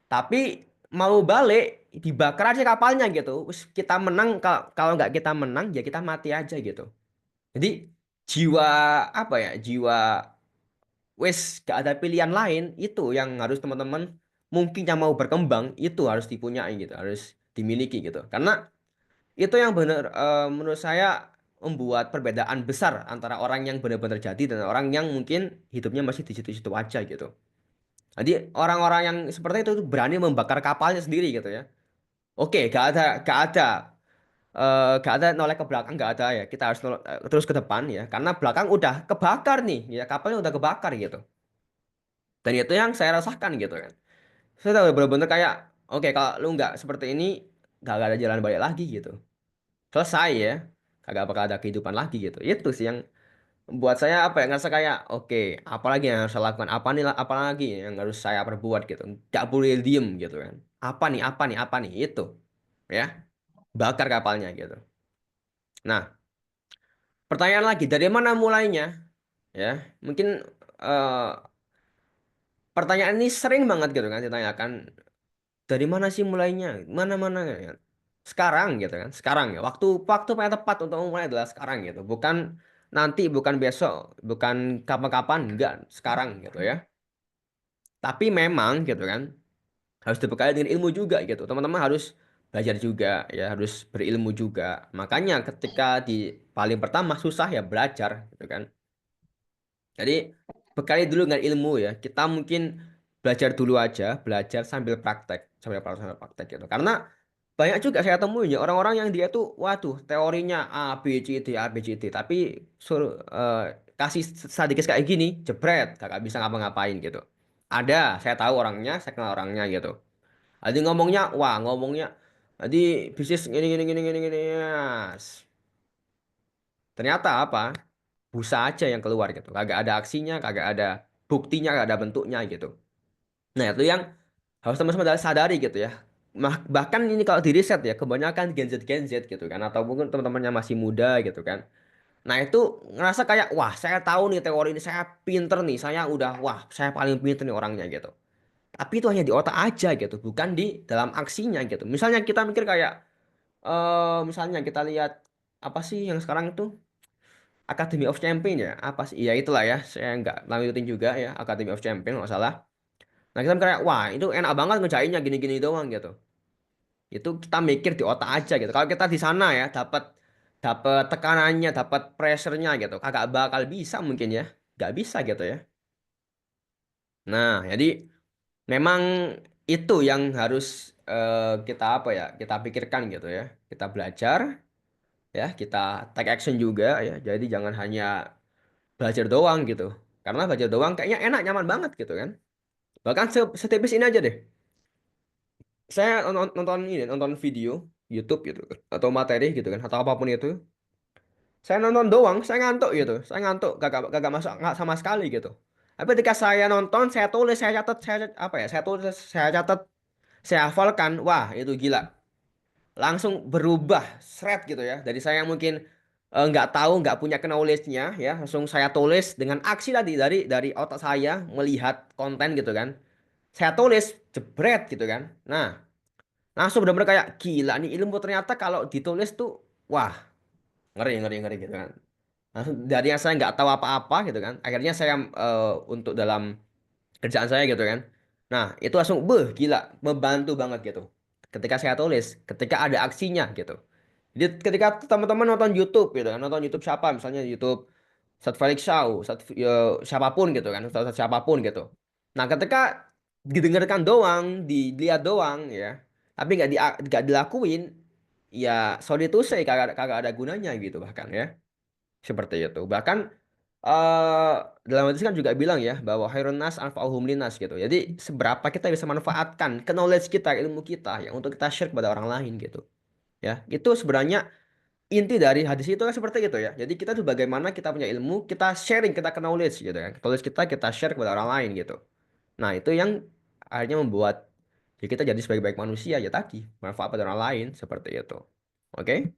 Tapi mau balik dibakar aja kapalnya gitu. Terus kita menang, kalau nggak kita menang ya kita mati aja gitu. Jadi jiwa apa ya? Jiwa wes gak ada pilihan lain, itu yang harus teman-teman mungkin yang mau berkembang itu harus dipunyai gitu, harus dimiliki gitu. Karena itu yang benar menurut saya membuat perbedaan besar antara orang yang benar-benar jadi dan orang yang mungkin hidupnya masih di situ-situ aja gitu. Jadi orang-orang yang seperti itu tuh berani membakar kapalnya sendiri gitu ya. Oke, gak ada noleh ke belakang, gak ada ya. Kita harus terus ke depan ya, karena belakang udah kebakar nih, ya kapalnya udah kebakar gitu. Dan itu yang saya rasakan gitu kan. Saya tahu bener-bener kayak, oke kalau lu nggak seperti ini, gak ada jalan balik lagi gitu. Selesai ya, kagak bakal ada kehidupan lagi gitu. Itu sih yang buat saya apa ya, ngerasa kayak, oke, apalagi yang harus saya lakukan, apa lagi yang harus saya perbuat gitu. Gak boleh diem gitu kan. Apa nih, itu ya, bakar kapalnya gitu. Nah, pertanyaan lagi, dari mana mulainya? Ya, mungkin eh, pertanyaan ini sering banget gitu kan ditanyakan. Dari mana sih mulainya? Mana-mana ya. Sekarang gitu kan. Sekarang ya. Waktu waktu paling tepat untuk memulai adalah sekarang gitu. Bukan nanti, bukan besok, bukan kapan-kapan, enggak. Sekarang gitu ya. Tapi memang gitu kan harus dibekali dengan ilmu juga gitu. Teman-teman harus belajar juga ya, harus berilmu juga. Makanya ketika di paling pertama susah ya belajar gitu kan. Jadi bekali dulu dengan ilmu ya. Kita mungkin belajar dulu aja, belajar sambil praktek gitu. Karena banyak juga saya temuin ya orang-orang yang dia tuh waduh teorinya A B C D tapi suruh kasih sadikis kayak gini jebret gak bisa ngapa-ngapain gitu. Ada, saya tahu orangnya, saya kenal orangnya gitu. Jadi ngomongnya, wah ngomongnya, jadi bisnis gini gini gini gini gini. Yes. Ternyata apa? Busa aja yang keluar gitu. Kagak ada aksinya, kagak ada buktinya, kagak ada bentuknya gitu. Nah itu yang harus teman-teman sadari gitu ya. Bahkan ini kalau di riset ya, kebanyakan Gen Z gitu kan. Atau mungkin teman-temannya masih muda gitu kan. Nah itu ngerasa kayak, wah saya tahu nih teori ini, saya pinter nih. Saya udah, wah saya paling pinter nih orangnya gitu. Tapi itu hanya di otak aja gitu, bukan di dalam aksinya gitu. Misalnya kita mikir kayak, misalnya kita lihat apa sih yang sekarang itu Academy of Champion ya, apa sih? Ya itulah ya, saya nggak lanjutin juga ya Academy of Champion nggak salah. Nah kita mikir kayak, wah itu enak banget ngerjainnya gini-gini doang gitu. Itu kita mikir di otak aja gitu. Kalau kita di sana ya, dapat dapat tekanannya, dapat pressure-nya gitu, kagak bakal bisa mungkin ya, nggak bisa gitu ya. Nah jadi memang itu yang harus kita apa ya, kita pikirkan gitu ya. Kita belajar ya, kita take action juga ya. Jadi jangan hanya belajar doang gitu. Karena belajar doang kayaknya enak, nyaman banget gitu kan. Bahkan setipis ini aja deh. Saya nonton ini, nonton video YouTube gitu atau materi gitu kan atau apapun itu. Saya nonton doang, saya ngantuk gitu. Saya ngantuk, gak gak masuk nggak sama sekali gitu. Tapi ketika saya nonton, saya tulis, saya catat, saya apa ya? Saya tulis, saya catat, saya hafalkan. Wah, itu gila. Langsung berubah shred gitu ya. Dari saya yang mungkin nggak tahu, nggak punya knowledge-nya ya, langsung saya tulis dengan aksi tadi dari otak saya melihat konten gitu kan. Saya tulis jebret gitu kan. Nah, langsung benar-benar kayak gila nih ilmu ternyata kalau ditulis tuh wah, ngeri ngeri ngeri gitu kan. Langsung dari yang saya nggak tahu apa-apa gitu kan. Akhirnya saya untuk dalam kerjaan saya gitu kan. Nah, itu langsung gila, membantu banget gitu. Ketika saya tulis, ketika ada aksinya gitu. Jadi ketika teman-teman nonton YouTube gitu kan, nonton YouTube siapa misalnya YouTube Ustadz Felix Shaw, siapapun gitu kan, Ustadz siapapun gitu. Nah, ketika didengarkan doang, dilihat doang ya, tapi nggak dilakuin, ya sorry to say kagak ada gunanya gitu bahkan ya. Seperti itu. Bahkan eh dalam hadis kan juga bilang ya bahwa khairun nas anfa'uhum linnas gitu. Jadi seberapa kita bisa manfaatkan knowledge kita, ilmu kita yang untuk kita share kepada orang lain gitu. Ya, itu sebenarnya inti dari hadis itu kan seperti itu ya. Jadi kita tuh bagaimana kita punya ilmu, kita sharing, kita knowledge gitu kan. Knowledge kita share kepada orang lain gitu. Nah, itu yang akhirnya membuat ya kita jadi sebaik-baik manusia ya tadi, manfaat pada orang lain seperti itu. Oke?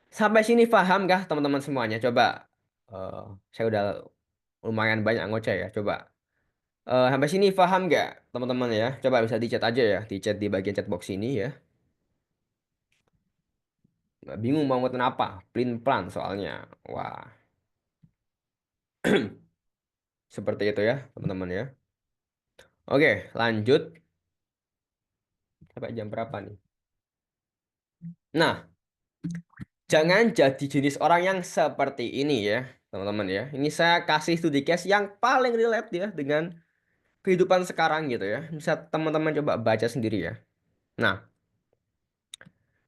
Sampai sini paham kah teman-teman semuanya? Coba eh saya udah lumayan banyak ngoceh ya. Coba sampai sini paham nggak teman-teman ya? Coba bisa di chat aja ya, di chat di bagian chat box ini ya. Nggak bingung mau ngomongin apa? Plin plan soalnya. Wah, seperti itu ya teman-teman ya. Oke, lanjut. Sampai jam berapa nih? Nah, jangan jadi jenis orang yang seperti ini ya, teman-teman ya. Ini saya kasih studi case yang paling relate ya dengan kehidupan sekarang gitu ya. Bisa teman-teman coba baca sendiri ya. Nah,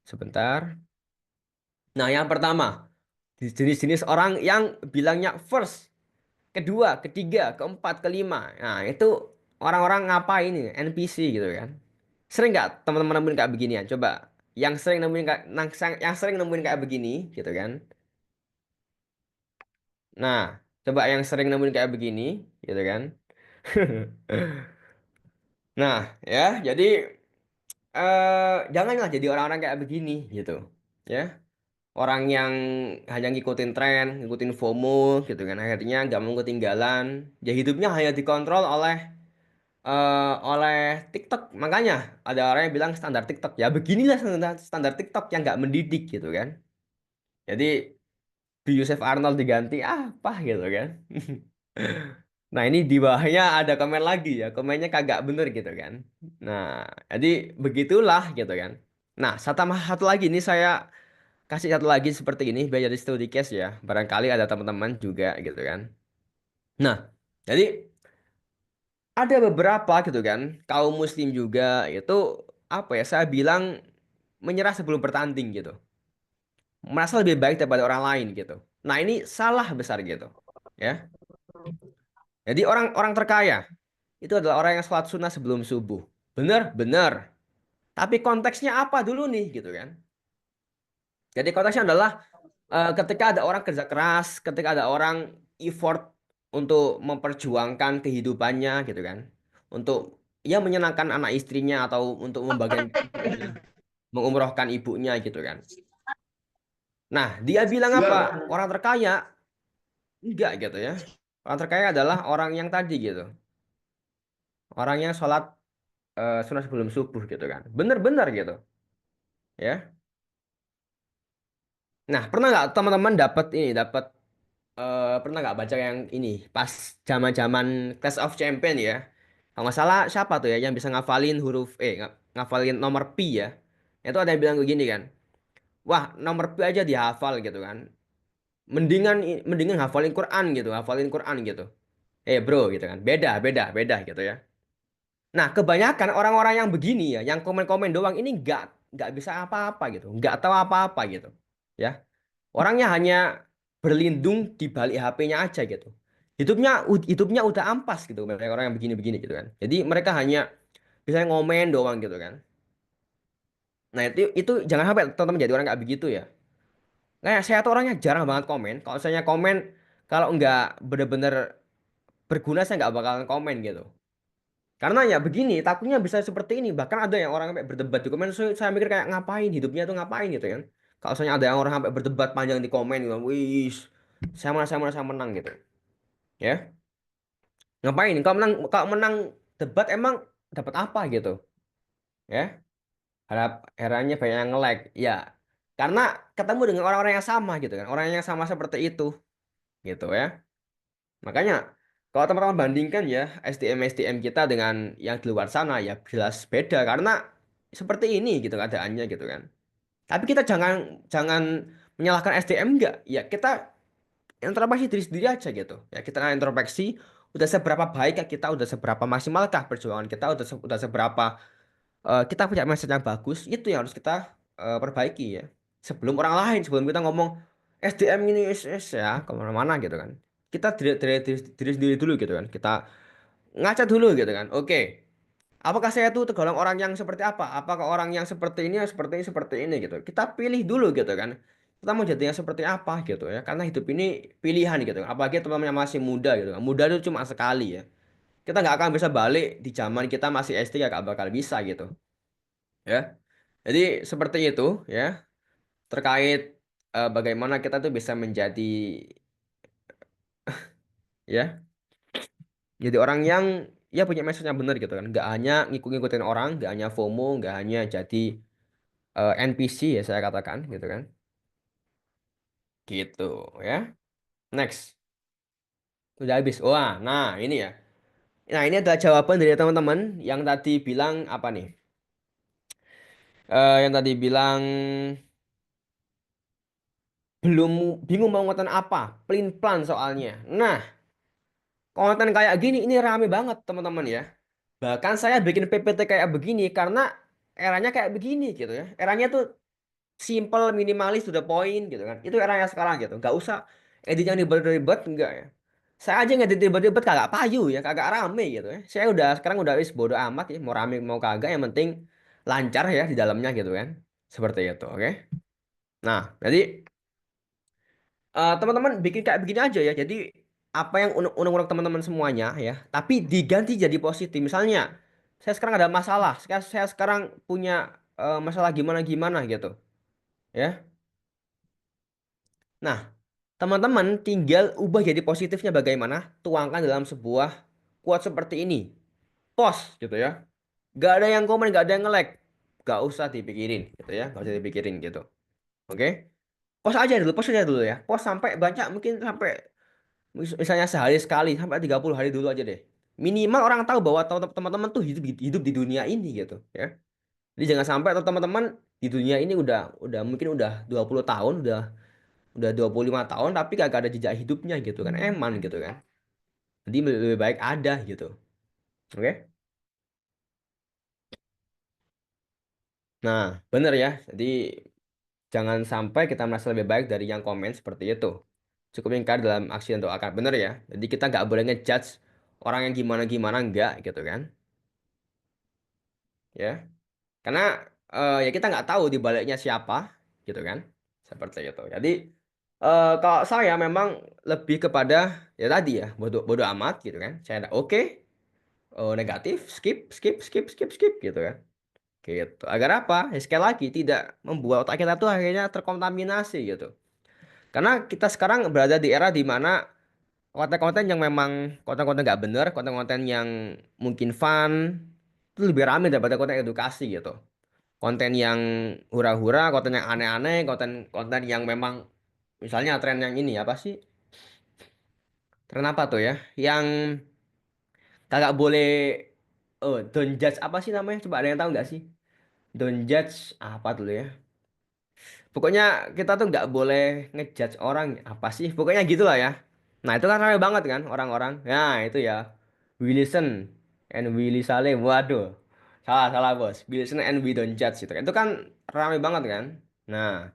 sebentar. Nah, yang pertama, jenis-jenis orang yang bilangnya first, kedua, ketiga, keempat, kelima. Nah, itu orang-orang ngapain ini? NPC gitu kan. Sering nggak teman-teman nemuin kayak beginian? Coba yang sering nemuin kayak yang sering nemuin kayak begini gitu kan. Nah, coba yang sering nemuin kayak begini gitu kan. Nah, ya, jadi janganlah jadi orang-orang kayak begini gitu. Ya. Orang yang hanya ngikutin tren, ngikutin FOMO gitu kan. Akhirnya nggak mau ketinggalan. Ya hidupnya hanya dikontrol oleh TikTok. Makanya ada orang yang bilang standar TikTok. Ya beginilah standar TikTok yang nggak mendidik gitu kan. Jadi di Yusuf Arnold diganti apa gitu kan. Nah ini di bawahnya ada komen lagi ya. Komennya kagak bener gitu kan. Nah jadi begitulah gitu kan. Nah satu lagi ini saya kasih satu lagi seperti ini biar jadi studi case ya. Barangkali ada teman-teman juga gitu kan. Nah jadi ada beberapa gitu kan kaum muslim juga itu apa ya saya bilang menyerah sebelum bertanding gitu. Merasa lebih baik daripada orang lain gitu. Nah, ini salah besar gitu. Ya. Jadi orang-orang terkaya itu adalah orang yang sholat sunnah sebelum subuh. Bener? Bener. Tapi konteksnya apa dulu nih gitu kan? Jadi konteksnya adalah ketika ada orang kerja keras, ketika ada orang effort untuk memperjuangkan kehidupannya gitu kan. Untuk ya menyenangkan anak istrinya atau untuk membagian ibunya, mengumrohkan ibunya gitu kan. Nah, dia bilang apa? Orang terkaya enggak gitu ya. Orang terkaya adalah orang yang tadi gitu. Orang yang sholat sunnah sebelum subuh gitu kan. Bener-bener gitu. Ya. Nah, pernah nggak teman-teman pernah nggak baca yang ini pas zaman-zaman Clash of Champion ya? Kalau nggak salah siapa tuh ya yang bisa ngafalin ngafalin nomor pi ya? Itu ada yang bilang begini kan, wah nomor pi aja dihafal gitu kan, mendingan hafalin Quran gitu. Bro gitu kan, beda beda beda gitu ya. Nah kebanyakan orang-orang yang begini ya, yang komen-komen doang ini nggak bisa apa-apa gitu, nggak tahu apa-apa gitu, ya. Orangnya hanya berlindung di balik HP-nya aja gitu. Hidupnya udah ampas gitu mereka orang yang begini-begini gitu kan. Jadi mereka hanya bisa ngomen doang gitu kan. Nah, itu jangan sampai teman-teman jadi orang nggak begitu ya. Kayak saya tuh orangnya jarang banget komen. Kalau saya komen kalau nggak bener-bener berguna saya nggak bakalan komen gitu. Karena ya begini, takutnya bisa seperti ini. Bahkan ada yang orang sampai berdebat di komen. Saya mikir kayak ngapain hidupnya tuh ngapain gitu kan. Kalau misalnya ada yang orang sampai berdebat panjang di komen gitu, wih, saya merasa menang gitu. Ya, ngapain? Kalau menang debat emang dapat apa gitu? Ya, herannya banyak yang nge-like. Ya, karena ketemu dengan orang-orang yang sama gitu kan. Orang yang sama seperti itu gitu ya. Makanya kalau teman-teman bandingkan ya SDM kita dengan yang di luar sana ya jelas beda karena seperti ini gitu keadaannya gitu kan. Tapi kita jangan jangan menyalahkan SDM enggak. Ya kita introspeksi diri sendiri aja gitu. Ya kita introspeksi udah seberapa baik kita, udah seberapa maksimalkah perjuangan kita, udah seberapa kita punya message yang bagus, itu yang harus kita perbaiki ya. Sebelum kita ngomong SDM ini ya kemana-mana gitu kan. Kita diri sendiri dulu gitu kan. Kita ngaca dulu gitu kan. Oke, apakah saya tuh tergolong orang yang seperti apa? Apakah orang yang seperti ini, seperti ini gitu. Kita pilih dulu gitu kan. Kita mau jadi yang seperti apa gitu ya. Karena hidup ini pilihan gitu kan. Apalagi teman-teman yang masih muda gitu kan. Muda itu cuma sekali ya. Kita nggak akan bisa balik di zaman kita masih SD ya nggak bakal bisa gitu ya. Jadi seperti itu ya terkait bagaimana kita tuh bisa menjadi ya jadi orang yang ya punya message yang benar gitu kan. Nggak hanya ngikutin orang, nggak hanya FOMO, nggak hanya jadi NPC ya saya katakan gitu kan. Gitu ya. Next. Udah habis. Wah, nah ini ya. Nah, ini adalah jawaban dari teman-teman yang tadi bilang apa nih? Yang tadi bilang belum bingung mau konten apa, plain plan soalnya. Nah, konten kayak gini ini rame banget teman-teman ya. Bahkan saya bikin PPT kayak begini karena eranya kayak begini gitu ya. Eranya tuh simple, minimalis, to the point gitu kan. Itu eranya sekarang gitu. Nggak usah edit yang ribet-ribet enggak ya. Saya aja ngedit ribet-ribet kagak payu ya, kagak rame gitu ya. Saya udah sekarang udah wis bodo amat ya, mau rame mau kagak yang penting lancar ya di dalamnya gitu kan. Seperti itu, oke? Nah, jadi teman-teman bikin kayak begini aja ya. Jadi apa yang unek-unek teman-teman semuanya ya, tapi diganti jadi positif. Misalnya, saya sekarang ada masalah, saya sekarang punya masalah gimana-gimana gitu, ya. Nah, teman-teman tinggal ubah jadi positifnya bagaimana? Tuangkan dalam sebuah quote seperti ini. Post gitu ya. Gak ada yang komen, gak ada yang nge-like. Gak usah dipikirin gitu ya, gak usah dipikirin gitu. Oke? Post aja dulu ya. Post sampai banyak mungkin sampai misalnya sehari sekali sampai 30 hari dulu aja deh. Minimal orang tahu bahwa teman-teman tuh hidup di dunia ini gitu ya. Jadi jangan sampai teman-teman di dunia ini udah mungkin udah 20 tahun, udah 25 tahun tapi gak ada jejak hidupnya gitu kan. Eman gitu kan. Jadi lebih baik ada gitu. Oke? Nah, bener ya. Jadi jangan sampai kita merasa lebih baik dari yang komen seperti itu. Cukup ingkar dalam aksi untuk akar. Bener ya. Jadi kita nggak boleh ngejudge orang yang gimana-gimana enggak gitu kan. Ya. Karena ya kita nggak tahu di baliknya siapa gitu kan. Seperti itu. Jadi kalau saya memang lebih kepada ya tadi ya bodoh bodoh amat gitu kan. Saya ada oke, negatif, skip, skip, skip, skip, skip gitu kan. Gitu. Agar apa? Ya, sekali lagi tidak membuat otak kita tuh akhirnya terkontaminasi gitu. Karena kita sekarang berada di era di mana konten-konten yang memang konten-konten nggak bener, konten-konten yang mungkin fun itu lebih ramai daripada konten edukasi gitu. Konten yang hura-hura, konten yang aneh-aneh, konten-konten yang memang misalnya tren yang ini apa sih? Tren apa tuh ya? Yang kagak boleh don't judge apa sih namanya? Coba ada yang tahu nggak sih? Don't judge apa dulu ya? Pokoknya kita tuh nggak boleh ngejudge orang apa sih? Pokoknya gitulah ya. Nah itu kan ramai banget kan orang-orang. Nah itu ya. We listen and we Salim. Waduh. Salah salah bos. We listen and we don't judge gitu kan. Itu kan ramai banget kan. Nah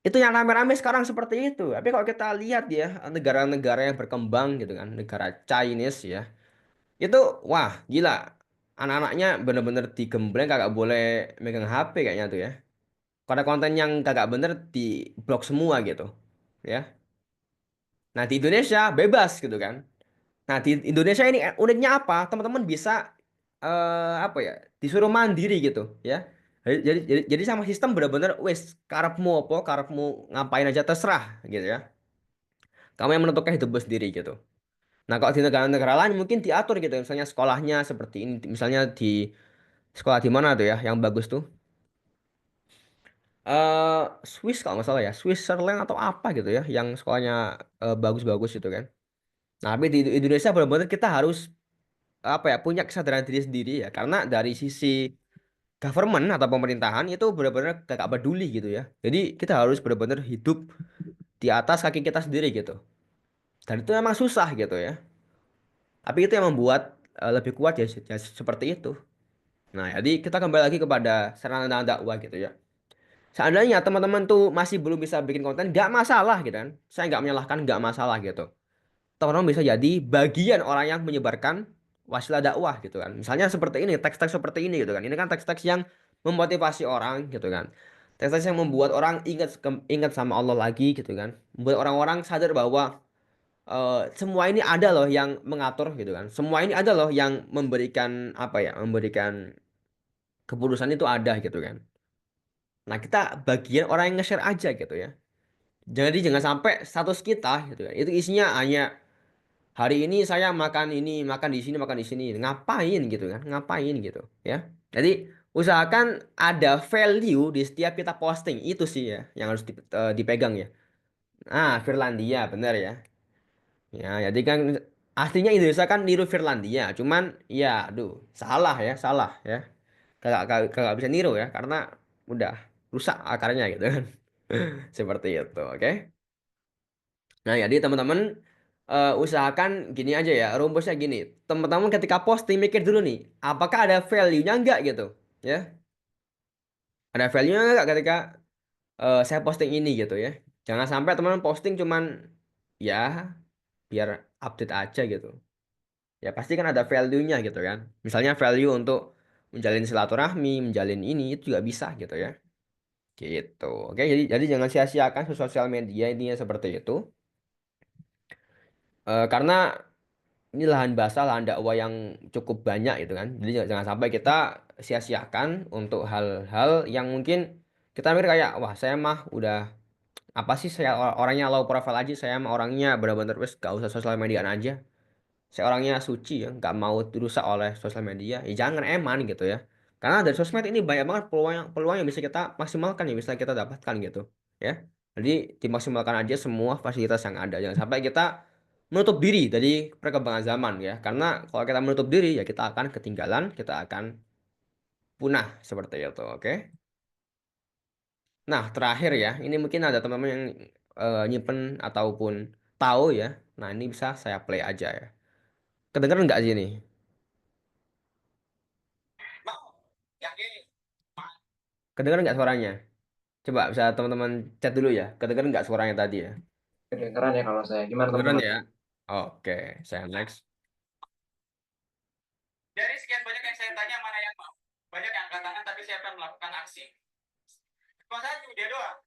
itu yang rame-rame sekarang seperti itu. Tapi kalau kita lihat ya negara-negara yang berkembang gitu kan. Negara Chinese ya. Itu wah gila. Anak-anaknya bener-bener digembleng kagak boleh megang HP kayaknya tuh ya. Karena konten yang kagak bener di blok semua gitu ya. Nah di Indonesia bebas gitu kan. Nah di Indonesia ini uniknya apa? Teman-teman bisa apa ya disuruh mandiri gitu ya. Jadi sama sistem bener-bener wes karepmu apa karepmu ngapain aja terserah gitu ya. Kamu yang menentukan hidupmu sendiri gitu. Nah kalau di negara-negara lain mungkin diatur gitu. Misalnya sekolahnya seperti ini. Misalnya di sekolah di mana tuh ya yang bagus tuh. eh Swiss kalau nggak salah ya, Switzerland atau apa gitu ya, yang sekolahnya bagus-bagus itu kan. Nah, tapi di Indonesia benar-benar kita harus apa ya punya kesadaran diri sendiri ya, karena dari sisi government atau pemerintahan itu benar-benar gak peduli gitu ya. Jadi kita harus benar-benar hidup di atas kaki kita sendiri gitu. Dan itu memang susah gitu ya. Tapi itu yang membuat lebih kuat ya, ya seperti itu. Nah, jadi kita kembali lagi kepada sarana dakwah gitu ya. Seandainya teman-teman tuh masih belum bisa bikin konten, nggak masalah gitu kan. Saya nggak menyalahkan, nggak masalah gitu. Teman-teman bisa jadi bagian orang yang menyebarkan wasilah dakwah gitu kan. Misalnya seperti ini, teks-teks seperti ini gitu kan. Ini kan teks-teks yang memotivasi orang gitu kan. Teks-teks yang membuat orang ingat sama Allah lagi gitu kan. Membuat orang-orang sadar bahwa semua ini ada loh yang mengatur gitu kan. Semua ini ada loh yang memberikan apa ya, memberikan keputusan itu ada gitu kan. Nah, kita bagian orang yang nge-share aja gitu ya. Jadi jangan sampai status kita gitu ya. Itu isinya hanya hari ini saya makan ini, makan di sini, makan di sini. Ngapain gitu kan? Ngapain gitu ya. Jadi usahakan ada value di setiap kita posting. Itu sih ya yang harus dipegang ya. Ah, Finlandia benar ya. Ya, jadi kan aslinya Indonesia kan niru Finlandia. Cuman ya aduh, salah ya, salah ya. Kagak bisa niru ya karena udah rusak akarnya gitu kan. Seperti itu, oke? Nah, jadi teman-teman usahakan gini aja ya, rumusnya gini. Teman-teman ketika posting mikir dulu nih, apakah ada value-nya enggak gitu, ya? Ada value-nya enggak ketika saya posting ini gitu ya? Jangan sampai teman-teman posting cuman ya biar update aja gitu. Ya pasti kan ada value-nya gitu kan. Misalnya value untuk menjalin silaturahmi, menjalin ini itu juga bisa gitu ya. Gitu. Oke, jadi jangan sia-siakan sosial media intinya seperti itu. Karena ini lahan basah, lahan dakwah yang cukup banyak gitu kan. Jadi jangan sampai kita sia-siakan untuk hal-hal yang mungkin kita mikir kayak, wah saya mah udah apa sih saya orangnya low profile aja, saya mah orangnya benar-benar wes gak usah sosial mediaan aja. Saya orangnya suci ya, nggak mau dirusak oleh sosial media. Ya jangan eman gitu ya. Karena dari sosmed ini banyak banget peluang yang bisa kita maksimalkan, yang bisa kita dapatkan gitu. Ya. Jadi dimaksimalkan aja semua fasilitas yang ada. Jangan sampai kita menutup diri dari perkembangan zaman ya. Karena kalau kita menutup diri ya kita akan ketinggalan, kita akan punah seperti itu, oke? Nah, terakhir ya, ini mungkin ada teman-teman yang nyimpen ataupun tahu ya. Nah, ini bisa saya play aja ya. Kedengeran nggak sih ini? Kedengeran nggak suaranya? Coba bisa teman-teman chat dulu ya. Kedengeran nggak suaranya tadi ya? Kedengeran ya kalau saya. Gimana Kedengeran teman-teman? ya? Oke, saya next. Dari sekian banyak yang saya tanya, mana yang mau? Banyak yang angkat tangan, tapi siapa yang melakukan aksi? Cuma satu, dia doang.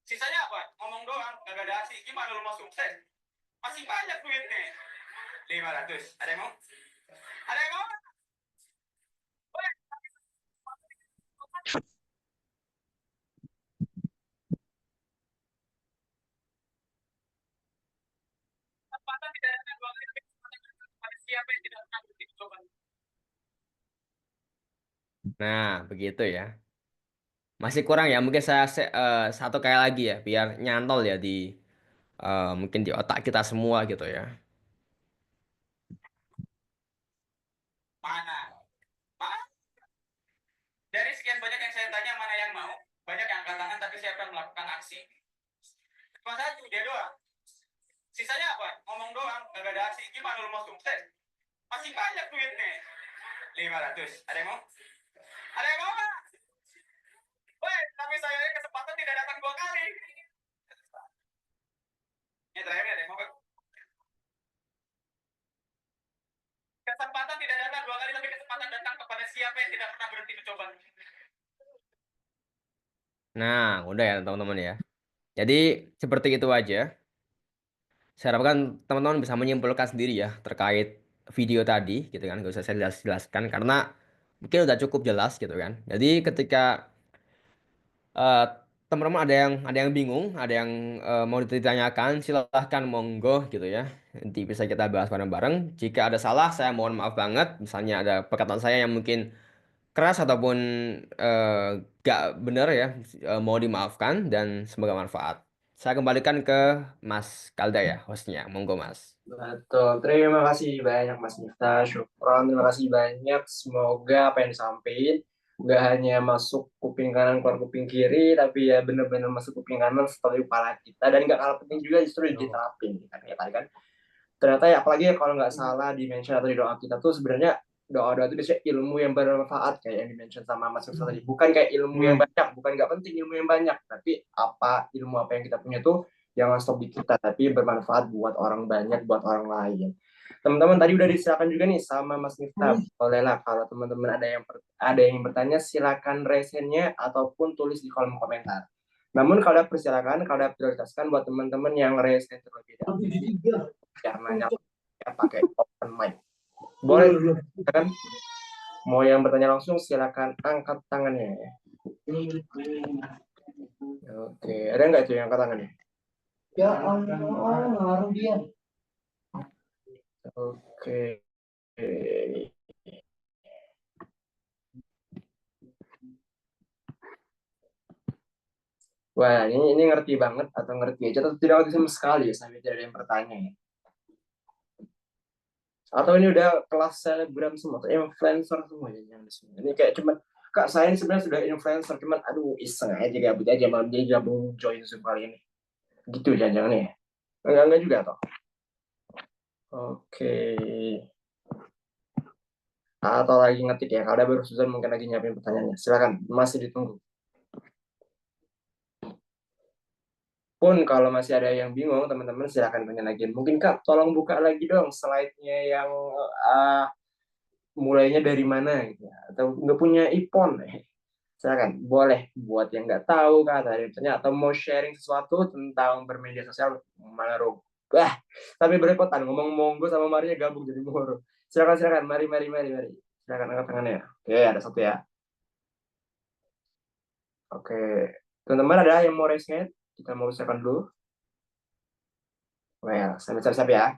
Sisanya apa? Ngomong doang, gak ada aksi. Gimana lu mau sukses? Masih banyak duitnya. 500. Ada yang mau? Ada yang mau? Boleh. Kesempatan tidak datang dua kali, tapi kesempatan datang kepada siapa yang tidak pernah berhenti mencoba. Nah, begitu ya. Masih kurang ya. Mungkin saya satu kali lagi ya, biar nyantol ya di mungkin di otak kita semua gitu ya. Mana? Mana? Dari sekian banyak yang saya tanya, mana yang mau? Banyak yang angkat tangan, tapi siapa yang melakukan aksi? Cuma satu, dia doang. Sisanya apa? Ngomong doang, gak ada aksi. Gimana lu mau sukses? Masih banyak duitnya. 500. Ada yang mau? Ada yang mau? Woi, tapi saya kesempatan tidak datang dua kali. Ini terakhir ada yang mau? Kesempatan tidak datang dua kali, tapi kesempatan datang kepada siapa yang tidak pernah berhenti mencoba. Nah, udah ya teman-teman ya. Jadi seperti itu aja. Saya harapkan teman-teman bisa menyimpulkan sendiri ya terkait video tadi gitu kan. Gak usah saya jelaskan karena mungkin udah cukup jelas gitu kan. Jadi ketika eh, teman-teman ada yang bingung, ada yang mau ditanyakan, silahkan monggo gitu ya. Nanti bisa kita bahas bareng-bareng. Jika ada salah, saya mohon maaf banget. Misalnya ada perkataan saya yang mungkin keras ataupun eh, gak benar ya, mau dimaafkan dan semoga manfaat. Saya kembalikan ke Mas Kalda ya, hostnya. Monggo Mas. Betul. Terima kasih banyak Mas Miftah. Syukron. Terima kasih banyak. Semoga apa yang disampaikan nggak hanya masuk kuping kanan keluar kuping kiri, tapi ya benar-benar masuk kuping kanan setelah kepala kita, dan nggak kalah penting juga justru diterapin kan ya tadi kan. Ternyata ya apalagi ya kalau nggak salah di mention atau di doa kita tuh sebenarnya doa-doa itu biasanya ilmu yang bermanfaat kayak yang di mention sama Mas Miftah tadi. Bukan kayak ilmu yang banyak, bukan nggak penting ilmu yang banyak, tapi ilmu apa yang kita punya tuh jangan stop di kita, tapi bermanfaat buat orang banyak, buat orang lain. Teman-teman tadi udah disilakan juga nih sama Mas Miftah. Bolehlah kalau teman-teman ada yang bertanya silakan raise-nya ataupun tulis di kolom komentar. Namun kalau persilakan, kalau prioritaskan buat teman-teman yang raise terlebih dahulu. Karena ya pakai open mic. Boleh kan? Mau yang bertanya langsung silakan angkat tangannya. Oke, ada nggak tuh yang angkat tangannya? Ya Allah, ngaruh dia. Oke. Wah, ini ngerti banget atau ngerti aja atau tidak ngerti sama sekali ya sampai tidak ada yang bertanya ya. Atau ini udah kelas selebgram semua atau influencer semua ya yang di sini. Ini kayak cuman Kak saya ini sebenarnya sudah influencer cuman aduh iseng aja gabut aja malam dia gabung join Zoom kali ini. Gitu jangan-jangan ya. Enggak juga toh. Oke. Atau lagi ngetik ya. Kalau ada baru Susan mungkin lagi nyiapin pertanyaannya. Silakan, masih ditunggu. Pun kalau masih ada yang bingung, teman-teman silakan tanya lagi. Mungkin Kak, tolong buka lagi dong slide-nya yang mulainya dari mana gitu ya. Atau nggak punya ipon. Silakan, boleh buat yang nggak tahu Kak, atau mau sharing sesuatu tentang bermedia sosial, Maro. Wah, tapi berepotan ngomong monggo sama Maria gabung jadi moro. Silakan, mari. Silakan angkat tangannya. Oke, ada satu ya. Oke, teman-teman ada yang mau raise hand? Kita mau siapkan dulu. Well, sambil siap-siap ya.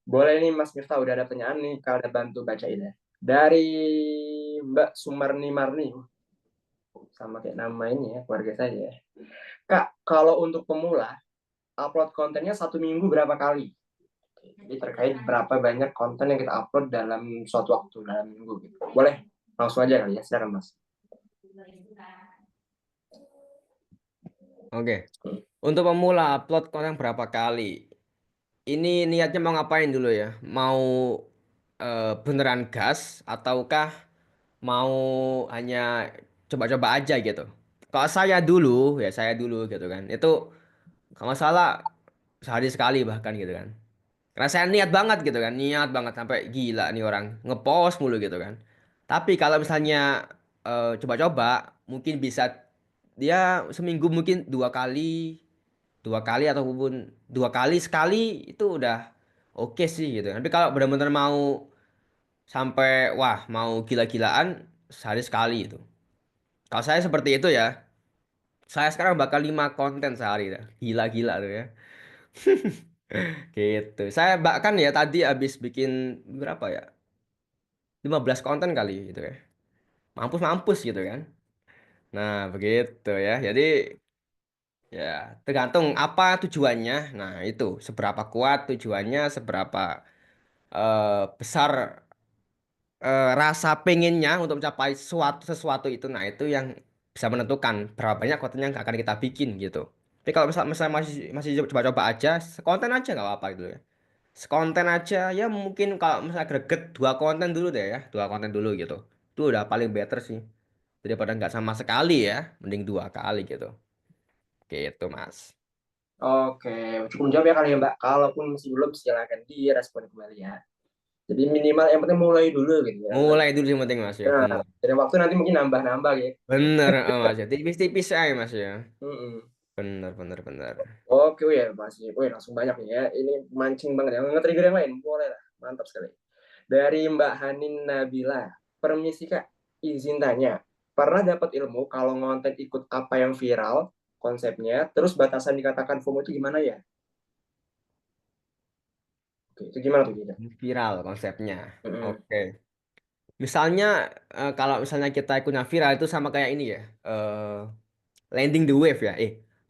Boleh nih Mas Miftah, udah ada pertanyaan nih, kalau ada bantu bacain ya. Dari Mbak Sumarni Marni, sama kayak nama ini ya, keluarga saya ya. Kak, kalau untuk pemula, upload kontennya 1 minggu berapa kali? Jadi terkait berapa banyak konten yang kita upload dalam suatu waktu, dalam minggu gitu. Boleh, langsung aja kali ya, silakan Mas. Oke. Untuk pemula upload konten berapa kali? Ini niatnya mau ngapain dulu ya? Mau beneran gas ataukah mau hanya coba-coba aja gitu. Kalau saya dulu gitu kan. Itu kalau nggak salah sehari sekali bahkan gitu kan. Karena saya niat banget gitu kan, niat banget sampai gila nih orang ngepost mulu gitu kan. Tapi kalau misalnya coba-coba mungkin bisa dia seminggu mungkin dua kali ataupun dua kali sekali itu udah oke sih gitu. Tapi kalau benar-benar mau sampai wah mau gila-gilaan sehari sekali itu. Kalau saya seperti itu ya, saya sekarang bakal 5 konten sehari dah. Gila-gila tuh ya. Gitu. Saya bahkan ya tadi habis bikin berapa ya? 15 konten kali gitu ya. Mampus-mampus gitu kan. Nah, begitu ya. Jadi ya tergantung apa tujuannya. Nah, itu seberapa kuat tujuannya, seberapa besar rasa pengennya untuk mencapai sesuatu itu. Nah, itu yang bisa menentukan berapa banyak konten yang akan kita bikin gitu. Tapi kalau misalnya masih masih coba-coba aja, konten aja nggak apa-apa gitu ya. Sekonten aja ya mungkin kalau misalnya greget 2 konten dulu deh ya, 2 konten dulu gitu. Itu udah paling better sih daripada nggak sama sekali ya, mending 2 kali gitu. Gitu Mas. Oke, cukup menjawab ya kali ya Mbak. Kalaupun masih belum, silakan direspon kembali ya. Jadi minimal yang penting mulai dulu gitu ya. Mulai dulu yang penting Mas ya, Nah, bener. dari waktu nanti mungkin nambah-nambah gitu. Bener Mas ya, tipis-tipis aja Mas ya. Mm-mm. Bener bener bener. Oke, ya masih, langsung banyak nih ya. Ini mancing banget ya. Nge-trigger yang lain, boleh lah. Mantap sekali. Dari Mbak Hanin Nabila, permisi Kak, izin tanya. Pernah dapat ilmu kalau ngonten ikut apa yang viral konsepnya, terus batasan dikatakan FOMO itu gimana ya? Oke, itu gimana tuh Gita? Viral konsepnya. Mm-mm. Oke. Misalnya kalau misalnya kita ikutnya viral itu sama kayak ini ya. Landing the wave ya.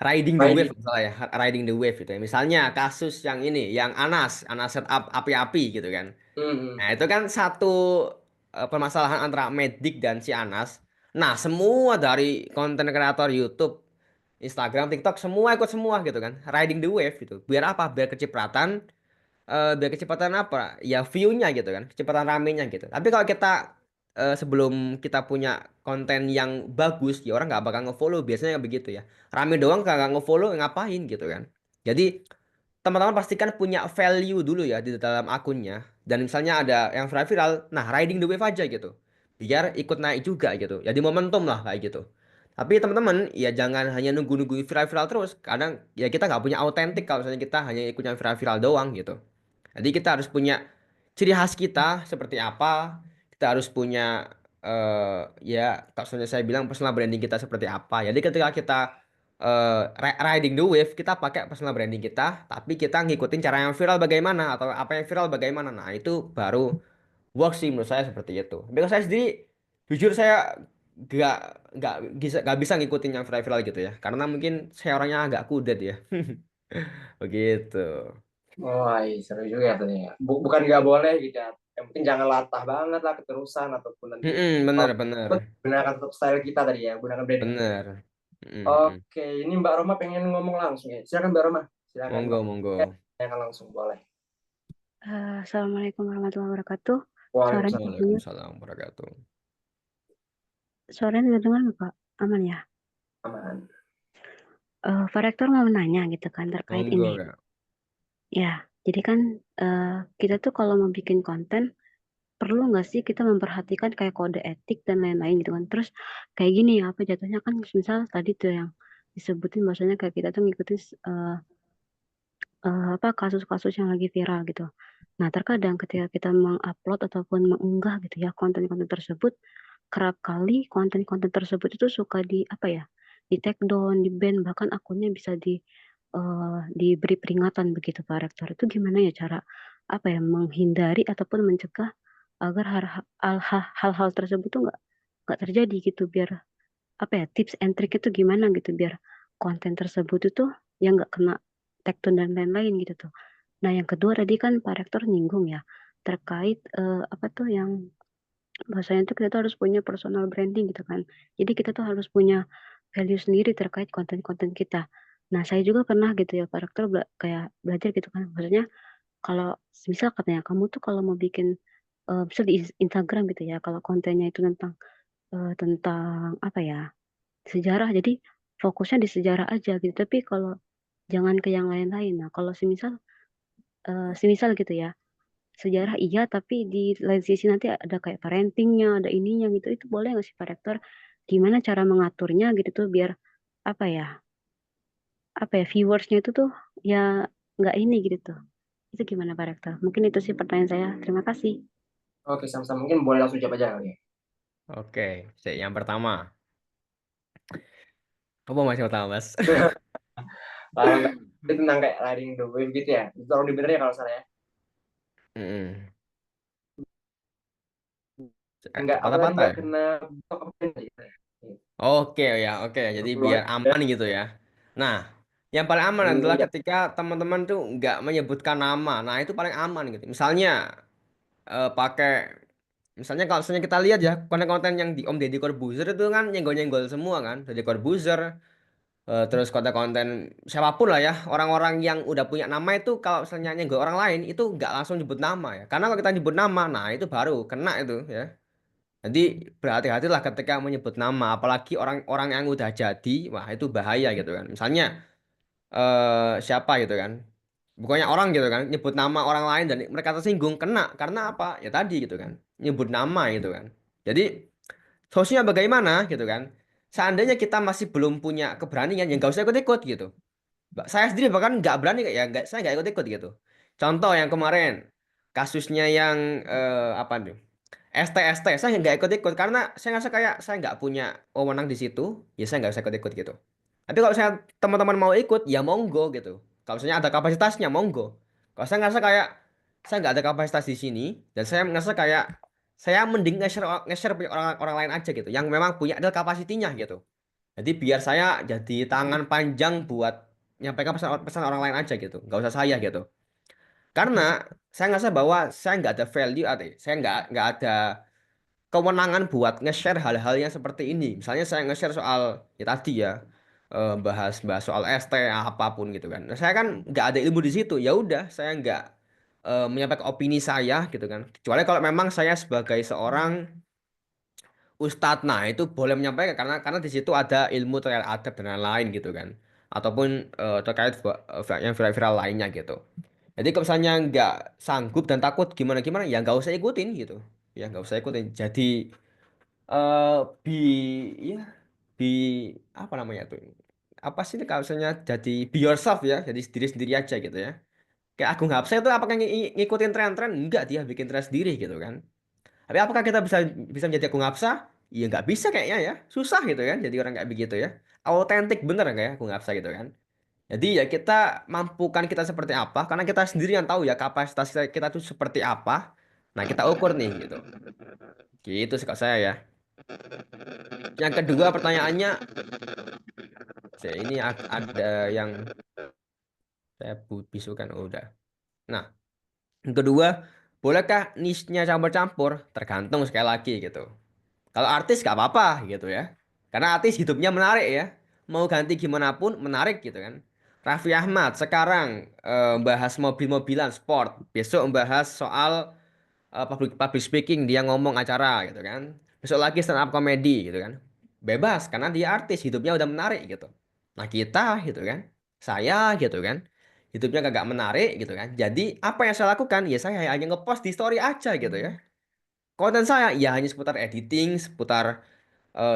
Riding the wave Riding. misalnya ya. Riding the wave gitu ya. Misalnya kasus yang ini, yang Anas setup api-api gitu kan. Mm-mm. Nah, itu kan satu permasalahan antara Medik dan si Anas. Nah, semua dari konten kreator YouTube, Instagram, TikTok semua ikut semua gitu kan. Riding the wave gitu. Biar apa? Biar kecepatan apa? Ya view-nya gitu kan. Kecepatan ramenya gitu. Tapi kalau kita sebelum kita punya konten yang bagus, ya orang nggak bakal ngefollow. Biasanya begitu ya. Rame doang nggak ngefollow ngapain gitu kan. Jadi teman-teman pastikan punya value dulu ya di dalam akunnya. Dan misalnya ada yang viral, nah riding the wave aja gitu. Biar ikut naik juga gitu. Jadi momentum lah kayak gitu. Tapi teman-teman ya jangan hanya nunggu-nunggu viral-viral terus. Kadang ya kita nggak punya autentik kalau misalnya kita hanya ikut yang viral-viral doang gitu. Jadi kita harus punya ciri khas kita seperti apa. Kita harus punya ya kalau misalnya saya bilang personal branding kita seperti apa. Jadi ketika kita riding the wave kita pakai personal branding kita tapi kita ngikutin cara yang viral bagaimana atau apa yang viral bagaimana nah itu baru work sih menurut saya seperti itu tapi kalau saya sendiri jujur saya gak gak bisa ngikutin yang viral-viral gitu ya karena mungkin saya orangnya agak kudet ya begitu. Wah, seru juga tuh ya. Bukan nggak boleh gitu ya. Yang penting jangan latah banget lah keterusan ataupun nanti Bener bener gunakan tetap style kita tadi ya, gunakan branding kita. bener. Mm. Oke, ini Mbak Roma pengen ngomong langsung ya. Silakan Mbak Roma. Silakan Monggo Mbak. monggo. Silakan langsung boleh. Assalamualaikum warahmatullahi wabarakatuh. Waalaikumsalam. Waalaikumsalam warahmatullahi wabarakatuh. Suaranya tidak dengar nggak, Pak? Aman ya? Aman. Pak Rektor mau nanya gitu kan terkait Monggo ini. Kak. Ya, jadi kan kita tuh kalau mau bikin konten perlu nggak sih kita memperhatikan kayak kode etik dan lain-lain gitu kan. Terus kayak gini ya, apa jatuhnya kan misal tadi tuh yang disebutin bahwasanya kayak kita tuh ngikutin apa kasus-kasus yang lagi viral gitu. Nah, terkadang ketika kita mengupload ataupun mengunggah gitu ya konten-konten tersebut, kerap kali konten-konten tersebut itu suka di apa ya, di take down, di ban, bahkan akunnya bisa diberi peringatan begitu Pak Rektor. Itu gimana ya cara apa ya menghindari ataupun mencegah agar hal-hal tersebut tuh nggak terjadi gitu biar apa ya tips and trick itu gimana gitu biar konten tersebut itu yang nggak kena tagdown dan lain-lain gitu tuh. Nah yang kedua tadi kan Pak Rektor nyinggung ya terkait apa tuh yang bahasanya tuh kita tuh harus punya personal branding gitu kan. Jadi kita tuh harus punya value sendiri terkait konten-konten kita. Nah saya juga pernah gitu ya Pak Rektor kayak belajar gitu kan. Maksudnya kalau misal katanya kamu tuh kalau mau bikin misal di Instagram gitu ya kalau kontennya itu tentang tentang apa ya, sejarah. Jadi fokusnya di sejarah aja gitu. Tapi kalau jangan ke yang lain-lain. Nah, kalau semisal gitu ya, sejarah iya, tapi di lain sisi nanti ada kayak parentingnya, ada ininya gitu. Itu boleh nggak sih Pak Rektor? Gimana cara mengaturnya gitu tuh biar apa ya, viewersnya itu tuh ya nggak ini gitu tuh. Itu gimana Pak Rektor? Mungkin itu sih pertanyaan saya. Terima kasih. Oke, sama-sama. Mungkin boleh langsung jawab aja kali ya. Oke, yang pertama. Apa mas yang pertama mas? Kalau nggak, itu tentang kayak riding the wave gitu ya. Itu tolong dibenerin ya kalau salah ya. Mm-mm. Enggak, apa tadi Patah-patah nggak ya? kena apa ya. Oke ya, oke. Jadi biar Peluang ya. aman gitu ya. Nah, yang paling aman adalah Ya. ketika teman-teman tuh nggak menyebutkan nama. Nah, itu paling aman gitu. Misalnya pakai, misalnya kalau misalnya kita lihat ya konten-konten yang di Om Deddy Corbuzier itu kan nyenggol-nyenggol semua kan. Deddy Corbuzier, terus konten-konten siapapun lah ya. Orang-orang yang udah punya nama itu kalau misalnya nyenggol orang lain itu nggak langsung nyebut nama ya. Karena kalau kita nyebut nama, nah itu baru kena itu ya. Jadi berhati-hatilah ketika menyebut nama, apalagi orang-orang yang udah jadi, wah itu bahaya gitu kan. Misalnya siapa gitu kan, bukannya orang gitu kan, nyebut nama orang lain dan mereka tersinggung, kena karena apa? Ya tadi gitu kan, nyebut nama gitu kan. Jadi solusinya bagaimana gitu kan? Seandainya kita masih belum punya keberanian, ya nggak usah ikut-ikut gitu. Saya sendiri bahkan nggak berani ya, nggak, saya nggak ikut-ikut gitu. Contoh yang kemarin, kasusnya yang apa nih? ST saya nggak ikut-ikut karena saya ngerasa kayak saya nggak punya wewenang di situ, ya saya nggak usah ikut-ikut gitu. Tapi kalau saya teman-teman mau ikut ya monggo gitu. Kalau misalnya ada kapasitasnya monggo. Kalau saya ngerasa kayak saya nggak ada kapasitas di sini dan saya ngerasa kayak saya mending nge-share punya orang lain aja gitu yang memang punya ada kapasitinya gitu. Jadi biar saya jadi tangan panjang buat nyampaikan pesan orang lain aja gitu, nggak usah saya gitu. Karena saya ngerasa bahwa saya nggak ada value, atau saya nggak ada kewenangan buat nge-share hal-hal yang seperti ini. Misalnya saya nge-share soal ya tadi ya, bahas bahas soal ST apapun gitu kan. Nah, saya kan nggak ada ilmu di situ. Ya udah, saya nggak menyampaikan opini saya gitu kan. Kecuali kalau memang saya sebagai seorang ustadz, nah itu boleh menyampaikan karena di situ ada ilmu terkait adab dan lain-lain gitu kan. Ataupun terkait yang viral-viral lainnya gitu. Jadi kalau misalnya nggak sanggup dan takut gimana-gimana, ya nggak usah ikutin gitu. Ya nggak usah ikutin. Jadi eh bi ya bi apa namanya tuh? Apa sih ini kalau misalnya jadi be yourself ya, jadi diri sendiri aja gitu ya. Kayak Agung Hapsah itu apakah ngikutin tren-tren? Enggak, dia bikin tren sendiri gitu kan. Tapi apakah kita bisa bisa menjadi Agung Hapsah? Ya nggak bisa kayaknya ya. Susah gitu kan jadi orang kayak begitu ya. Autentik bener kayak Agung Hapsah gitu kan. Jadi ya kita mampukan kita seperti apa karena kita sendiri yang tahu ya kapasitas kita tuh seperti apa. Nah, kita ukur nih gitu. Gitu sih kak saya ya. Yang kedua pertanyaannya, ini ada yang saya bisukan. Oh, udah. Nah, yang kedua, bolehkah niche-nya campur-campur? Tergantung sekali lagi gitu. Kalau artis gak apa-apa gitu ya. Karena artis hidupnya menarik ya. Mau ganti gimana pun menarik gitu kan. Raffi Ahmad sekarang bahas mobil-mobilan sport. Besok membahas soal public speaking, dia ngomong acara gitu kan. Besok lagi stand up comedy gitu kan. Bebas karena dia artis, hidupnya udah menarik gitu. Nah, kita gitu kan. Saya gitu kan. Hidupnya kagak menarik gitu kan. Jadi apa yang saya lakukan? Ya saya hanya ngepost di story aja gitu ya. Konten saya ya hanya seputar editing, seputar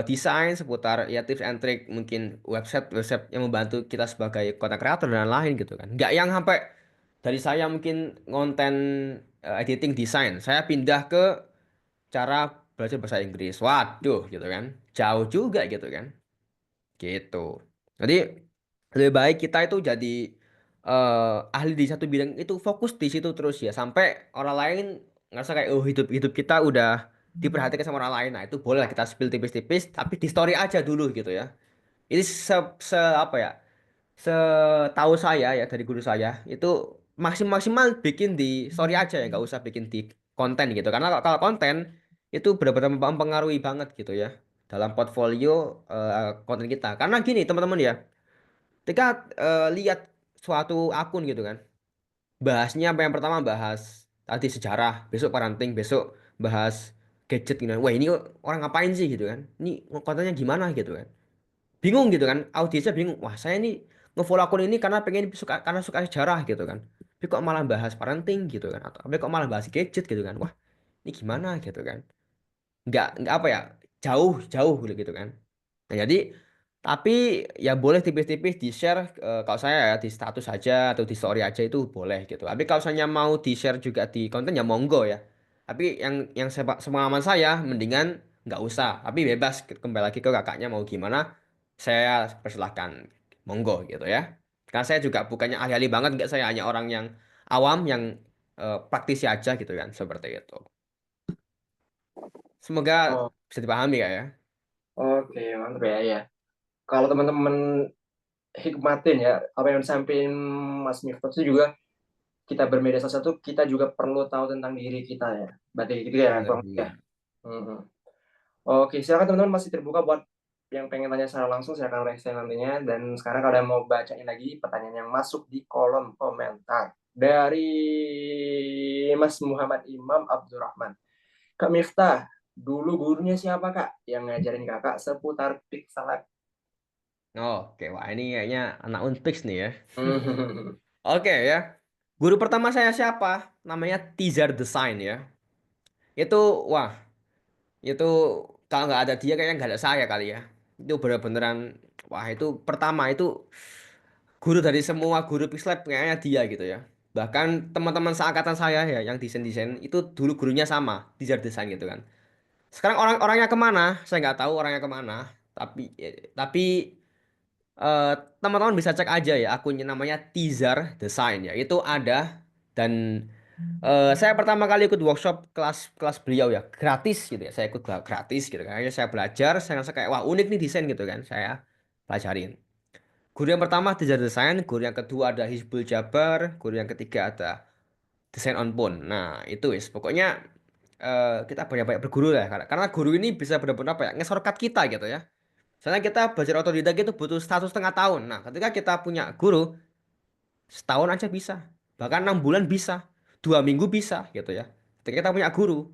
desain, seputar ya tips and trick, mungkin website yang membantu kita sebagai content creator dan lain gitu kan. Nggak yang sampai dari saya mungkin konten editing desain, saya pindah ke cara belajar bahasa Inggris. Waduh gitu kan. Jauh juga gitu kan. Gitu. Jadi lebih baik kita itu jadi ahli di satu bidang itu, fokus di situ terus ya sampai orang lain ngerasa kayak oh hidup hidup kita udah diperhatikan sama orang lain. Nah, itu boleh lah kita spill tipis-tipis tapi di story aja dulu gitu ya. Ini apa ya? Setahu saya ya dari guru saya itu maksimal bikin di story aja ya, nggak usah bikin di konten gitu. Karena kalau konten itu benar-benar mempengaruhi banget gitu ya dalam portfolio konten kita. Karena gini teman-teman ya, ketika lihat suatu akun gitu kan, bahasnya apa, yang pertama bahas tadi sejarah, besok parenting, besok bahas gadget gitu kan. Wah, ini orang ngapain sih gitu kan. Ini kontennya gimana gitu kan. Bingung gitu kan. Audiensnya bingung. Wah, saya ini nge-follow akun ini karena suka sejarah gitu kan. Tapi kok malah bahas parenting gitu kan. Atau tapi kok malah bahas gadget gitu kan. Wah, ini gimana gitu kan. Nggak apa ya, jauh gitu kan. Nah, jadi tapi ya boleh tipis-tipis di-share, kalau saya ya di status saja atau di story aja itu boleh gitu. Tapi kalau misalnya mau di-share juga di konten ya monggo ya. Tapi yang sepengalaman saya mendingan nggak usah. Tapi bebas, kembali lagi ke kakaknya mau gimana, saya persilahkan, monggo gitu ya. Karena saya juga bukannya ahli-ahli banget, nggak, saya hanya orang yang awam yang praktisi aja gitu kan, seperti itu. Semoga Oh, bisa dipahami kak ya. oke, mantap ya, ya. Kalau teman-teman hikmatin ya, apa yang disampaikan Mas Miftah itu juga, kita bermedia sosial itu kita juga perlu tahu tentang diri kita ya. Berarti gitu ya, Bener Bang? Ya. bener. Mhm. Oke, silakan teman-teman, masih terbuka buat yang pengen tanya secara langsung, silakan raise hand nantinya. Dan sekarang kalau ada yang mau bacain lagi pertanyaan yang masuk di kolom komentar dari Mas Muhammad Imam Abdurrahman. Kak Miftah, dulu gurunya siapa Kak yang ngajarin Kakak seputar pixel lab? Oke, wah ini kayaknya anak Unpix nih ya. Hmm. Oke ya. Guru pertama saya siapa? Namanya Tizar Design ya. Itu, wah, itu kalau nggak ada dia kayaknya nggak ada saya kali ya. Itu bener-beneran, wah itu pertama itu guru dari semua guru Pixlab kayaknya dia gitu ya. Bahkan teman-teman seangkatan saya ya yang desain-desain itu dulu gurunya sama, Tizar Design gitu kan. Sekarang orang-orangnya kemana? Saya nggak tahu orangnya kemana. Tapi teman-teman bisa cek aja ya akunnya, namanya Tizar Design ya. Itu ada, dan saya pertama kali ikut workshop kelas kelas beliau ya, gratis gitu ya. Saya ikut gratis gitu kan. Akhirnya saya belajar, saya ngerasa kayak wah unik nih desain gitu kan. Saya pelajarin. Guru yang pertama Tizar Design, guru yang kedua ada Hizbul Jabar, guru yang ketiga ada Desain on Pun. Nah, itu wis pokoknya kita banyak-banyak berguru lah, karena guru ini bisa benar-benar apa ya, nge-shortcut kita gitu ya. Soalnya kita belajar otodidak itu butuh 1,5 tahun. Nah, ketika kita punya guru, setahun aja bisa. Bahkan 6 bulan bisa. 2 minggu bisa gitu ya. Ketika kita punya guru.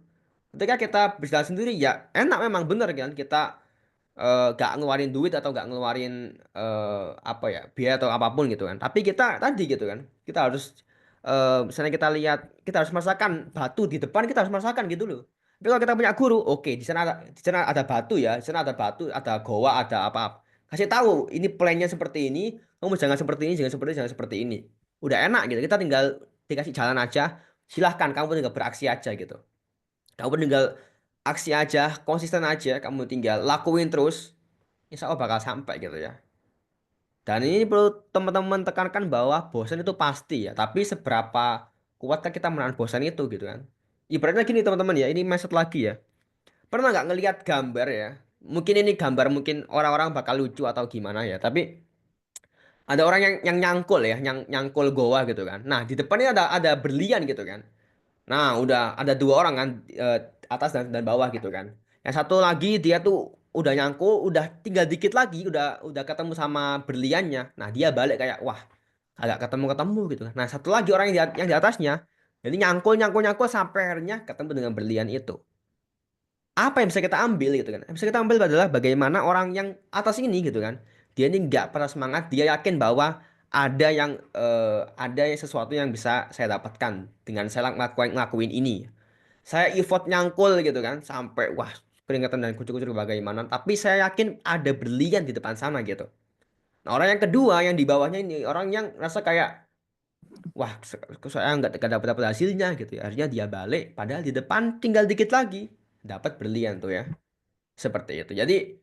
Ketika kita berjalan sendiri ya enak, memang bener kan. Kita gak ngeluarin duit atau gak ngeluarin apa ya, biaya atau apapun gitu kan. Tapi kita tadi gitu kan. Kita harus misalnya kita lihat, kita harus merasakan batu di depan, kita harus merasakan gitu loh. Tapi kalau kita punya guru, oke, di sana ada batu ya, di sana ada batu, ada goa, ada apa. Kasih tahu, ini plannya seperti ini, kamu jangan seperti ini, jangan seperti ini. Udah enak gitu. Kita tinggal dikasih jalan aja, silahkan kamu tinggal beraksi aja gitu. Kamu tinggal aksi aja, konsisten aja, kamu tinggal lakuin terus, insya Allah bakal sampai gitu ya. Dan ini perlu teman-teman tekankan bahwa bosan itu pasti ya, tapi seberapa kuatkah kita menahan bosan itu gitu kan. Ibaratnya gini teman-teman ya, ini mindset lagi ya. Pernah nggak ngelihat gambar ya? Mungkin ini gambar, mungkin orang-orang bakal lucu atau gimana ya, tapi ada orang yang nyangkul ya, nyangkul goa gitu kan. Nah, di depannya ada berlian gitu kan. Nah, udah ada 2 orang kan, atas dan bawah gitu kan. Yang satu lagi dia tuh udah nyangkul, udah tinggal dikit lagi, udah ketemu sama berliannya. Nah, dia balik kayak wah, agak ketemu-ketemu gitu. Nah, satu lagi orang yang di atasnya, jadi nyangkul sampai akhirnya ketemu dengan berlian itu. Apa yang bisa kita ambil gitu kan? Yang bisa kita ambil adalah bagaimana orang yang atas ini gitu kan. Dia ini nggak pernah semangat, dia yakin bahwa ada yang sesuatu yang bisa saya dapatkan dengan saya ngelakuin ini. Saya effort nyangkul gitu kan sampai wah keringetan dan kucur-kucur bagaimana, tapi saya yakin ada berlian di depan sana gitu. Nah, orang yang kedua yang di bawahnya ini orang yang rasa kayak wah saya nggak dapat hasilnya gitu ya. Akhirnya dia balik padahal di depan tinggal dikit lagi dapat berlian tuh ya. Seperti itu. Jadi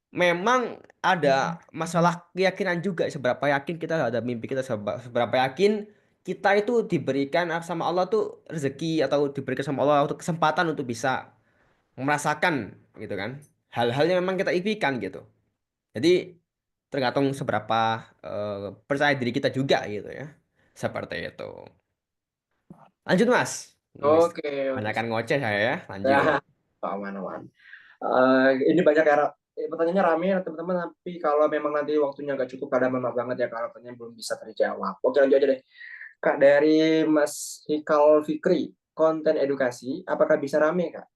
memang ada masalah keyakinan juga, seberapa yakin kita ada mimpi kita, seberapa yakin kita itu diberikan sama Allah tuh rezeki, atau diberikan sama Allah untuk kesempatan untuk bisa merasakan gitu kan, hal-hal yang memang kita impikan gitu. Jadi tergantung seberapa percaya diri kita juga gitu ya, seperti itu. Lanjut mas. Wis, Oke, oke. banyakkan ngoceh saya ya, lanjut. Ya, aman-aman. Ini banyak ya, pertanyaannya rame ya teman-teman, tapi kalau memang nanti waktunya nggak cukup, kadang maaf banget ya kalau pertanyaan belum bisa terjawab. Oke, lanjut aja deh. Kak, dari Mas Hikal Fikri, konten edukasi, apakah bisa rame, Kak?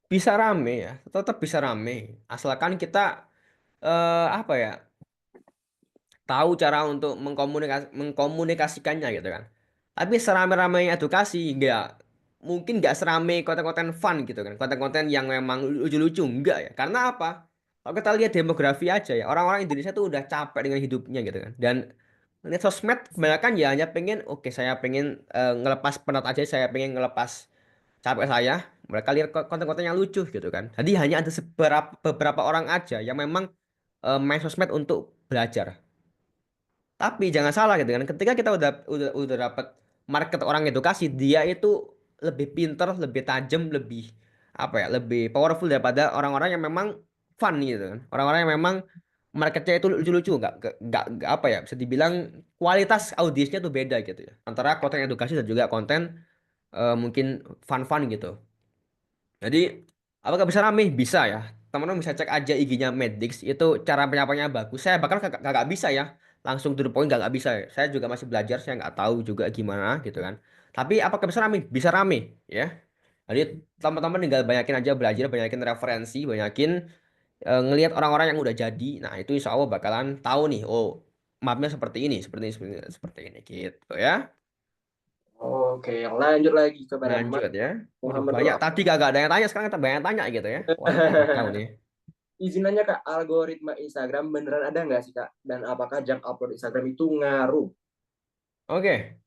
bisa rame ya, tetap bisa rame. Asalkan kita apa ya, tahu cara untuk mengkomunikasikannya gitu kan. Tapi serame-ramenya edukasi nggak mungkin nggak serame konten-konten fun gitu kan, konten-konten yang memang lucu-lucu enggak ya. Karena apa? Kalau kita lihat demografi aja ya, orang-orang Indonesia tuh udah capek dengan hidupnya gitu kan. Dan lihat sosmed kebanyakan ya hanya pengen, oke saya pengen ngelepas penat aja, saya pengen ngelepas capek saya. Mereka lihat konten-konten yang lucu gitu kan. Jadi hanya ada beberapa orang aja yang memang main sosmed untuk belajar. Tapi jangan salah gitu kan. Ketika kita udah dapat market orang edukasi, dia itu lebih pinter, lebih tajam, lebih apa ya, lebih powerful daripada orang-orang yang memang fun gitu kan. Orang-orang yang memang marketnya itu lucu-lucu, nggak apa ya, bisa dibilang kualitas audiensnya tuh beda gitu ya. Antara konten edukasi dan juga konten mungkin fun-fun gitu. Jadi, apakah bisa rame? Bisa ya. Teman-teman bisa cek aja IG-nya Medix, itu cara penyampaiannya bagus. Saya bahkan kagak bisa ya. Langsung to the point nggak bisa ya. Saya juga masih belajar, saya nggak tahu juga gimana gitu kan. Tapi apakah bisa rame? Bisa rame ya. Jadi teman-teman tinggal banyakin aja belajar, banyakin referensi, banyakin ngelihat orang-orang yang udah jadi. Nah, itu insya Allah bakalan tahu nih, oh mapnya seperti ini, seperti ini, seperti ini gitu ya. Oke, yang lanjut lagi kepada Mas Lanjut ya. Waduh, Muhammad banyak. Nur. Tadi kagak ada yang tanya, sekarang kita banyak tanya gitu ya. Waduh, kacau nih. Izin nanya Kak, algoritma Instagram beneran ada nggak sih Kak? Dan apakah jam upload Instagram itu ngaruh? Oke,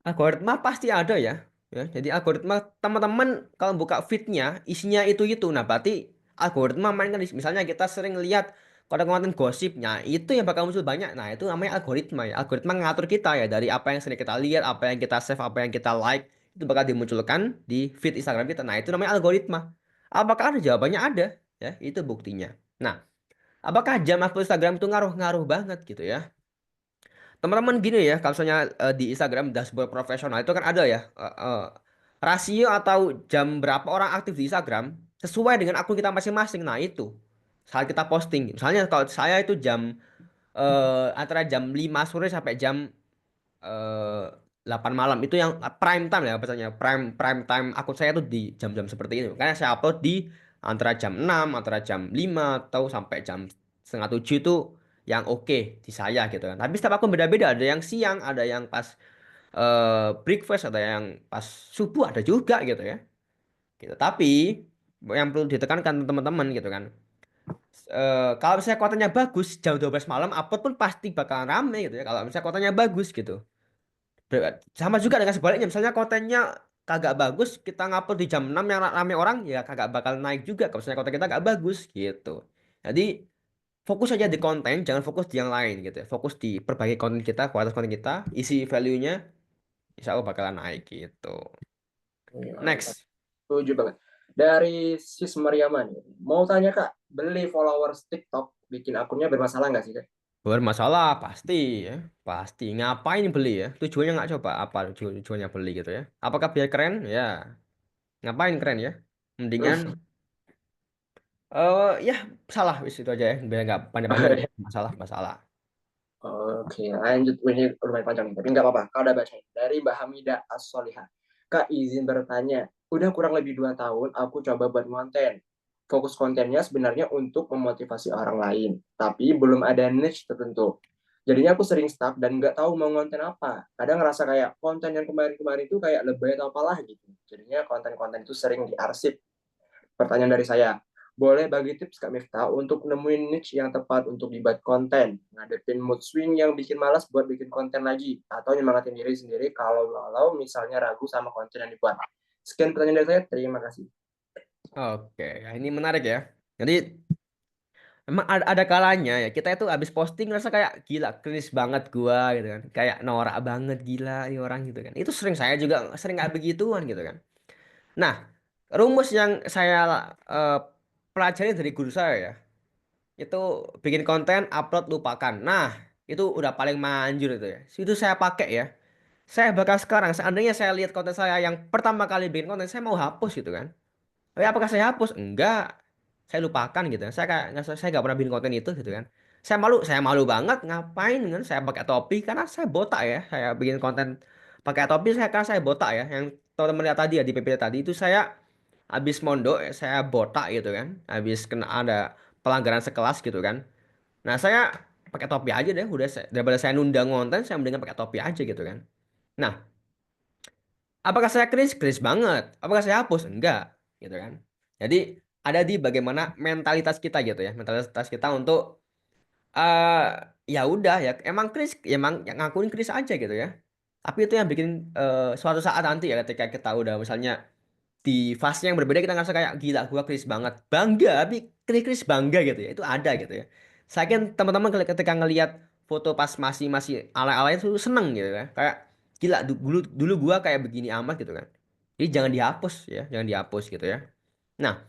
algoritma pasti ada ya. Ya, jadi algoritma teman-teman kalau buka feednya isinya itu. Nah, berarti algoritma main kan misalnya kita sering lihat konten-konten gosipnya itu yang bakal muncul banyak. Nah, itu namanya algoritma ya. Algoritma ngatur kita ya dari apa yang sering kita lihat, apa yang kita save, apa yang kita like itu bakal dimunculkan di feed Instagram kita. Nah, itu namanya algoritma. Apakah ada? Jawabannya ada ya. Itu buktinya. Nah, apakah jam upload Instagram itu ngaruh-ngaruh banget gitu ya? Teman-teman gini ya, kalau misalnya di Instagram dashboard profesional itu kan ada ya rasio atau jam berapa orang aktif di Instagram sesuai dengan akun kita masing-masing. Nah itu saat kita posting. Misalnya kalau saya itu jam antara jam 5 sore sampai jam eh 8 malam itu yang prime time ya biasanya prime prime time akun saya tuh di jam-jam seperti ini. Karena saya upload di antara jam 6, antara jam 5 atau sampai jam setengah 7 itu yang oke di saya gitu kan. Tapi setiap akun beda-beda, ada yang siang, ada yang pas breakfast, ada yang pas subuh ada juga gitu ya. Gitu. Tapi yang perlu ditekankan teman-teman gitu kan. Kalau misalnya kontennya bagus jam 12 malam upload pun pasti bakalan rame gitu ya. Kalau misalnya kontennya bagus gitu. Sama juga dengan sebaliknya, misalnya kontennya kagak bagus, kita ngupload di jam 6 yang rame orang, ya kagak bakal naik juga kalau misalnya konten kita gak bagus gitu. Jadi fokus aja di konten, jangan fokus di yang lain gitu ya. Fokus di perbaiki konten kita, kualitas konten kita, isi value-nya, insya Allah bakalan naik gitu. Next. Setuju banget. Dari Sis Mariama nih, mau tanya Kak, beli followers TikTok bikin akunnya bermasalah nggak sih Kak? Bermasalah pasti ya, pasti. Ngapain beli ya? Tujuannya nggak coba apa tujuannya beli gitu ya? Apakah biar keren? Ya, ngapain keren ya? Mendingan ya salah wis itu aja ya, biar nggak panjang-panjang ya. Masalah. Oke, lanjut. Ini lumayan panjang nih, tapi nggak apa-apa. Kalau udah baca dari Mbak Hamidah As-Solihah. Kak, izin bertanya. Udah kurang lebih 2 tahun aku coba buat konten. Fokus kontennya sebenarnya untuk memotivasi orang lain, tapi belum ada niche tertentu. Jadinya aku sering stuck dan nggak tahu mau konten apa. Kadang ngerasa kayak konten yang kemarin-kemarin itu kayak lebay atau apalah gitu. Jadinya konten-konten itu sering diarsip. Pertanyaan dari saya, boleh bagi tips Kak Miftah untuk nemuin niche yang tepat untuk dibuat konten, ngadepin mood swing yang bikin malas buat bikin konten lagi, atau nyemangatin diri sendiri kalau misalnya ragu sama konten yang dibuat. Sekian pertanyaan dari saya, terima kasih. Oke, ya ini menarik ya. Jadi memang ada kalanya ya kita itu habis posting rasa kayak gila cringe banget gua gitu kan. Kayak norak banget gila ini orang gitu kan. Itu sering saya juga sering kayak begituan gitu kan. Nah, rumus yang saya eh, pelajari dari guru saya ya, itu bikin konten, upload, lupakan. Nah, itu udah paling manjur itu ya. Itu saya pakai ya. Saya bakal sekarang, seandainya saya lihat konten saya yang pertama kali bikin konten, saya mau hapus gitu kan. Tapi apakah saya hapus? Enggak. Saya lupakan gitu. Saya nggak pernah bikin konten itu gitu kan. Saya malu banget ngapain kan saya pakai topi karena saya botak ya. Saya bikin konten pakai topi karena saya botak ya. Yang teman-teman lihat tadi ya di PPT tadi itu saya habis mondok saya botak gitu kan, habis kena ada pelanggaran sekelas gitu kan. Nah saya pakai topi aja deh, udah daripada saya nunda ngonten, saya mendingan pakai topi aja gitu kan. Nah, apakah saya cringe? Cringe banget. Apakah saya hapus? Enggak, gitu kan. Jadi ada di bagaimana mentalitas kita gitu ya, mentalitas kita untuk eh ya udah ya, emang cringe, ya emang yang ngakuin cringe aja gitu ya. Tapi itu yang bikin suatu saat nanti ya, ketika kita udah misalnya di fase yang berbeda, kita ngerasa kayak gila gua cringe banget, bangga, tapi cringe bangga gitu ya, itu ada gitu ya. Saya kan teman-teman ketika ngelihat foto pas masih masih ala-ala itu seneng gitu ya, kayak gila dulu dulu gua kayak begini amat gitu kan. Jadi jangan dihapus ya, jangan dihapus gitu ya. Nah,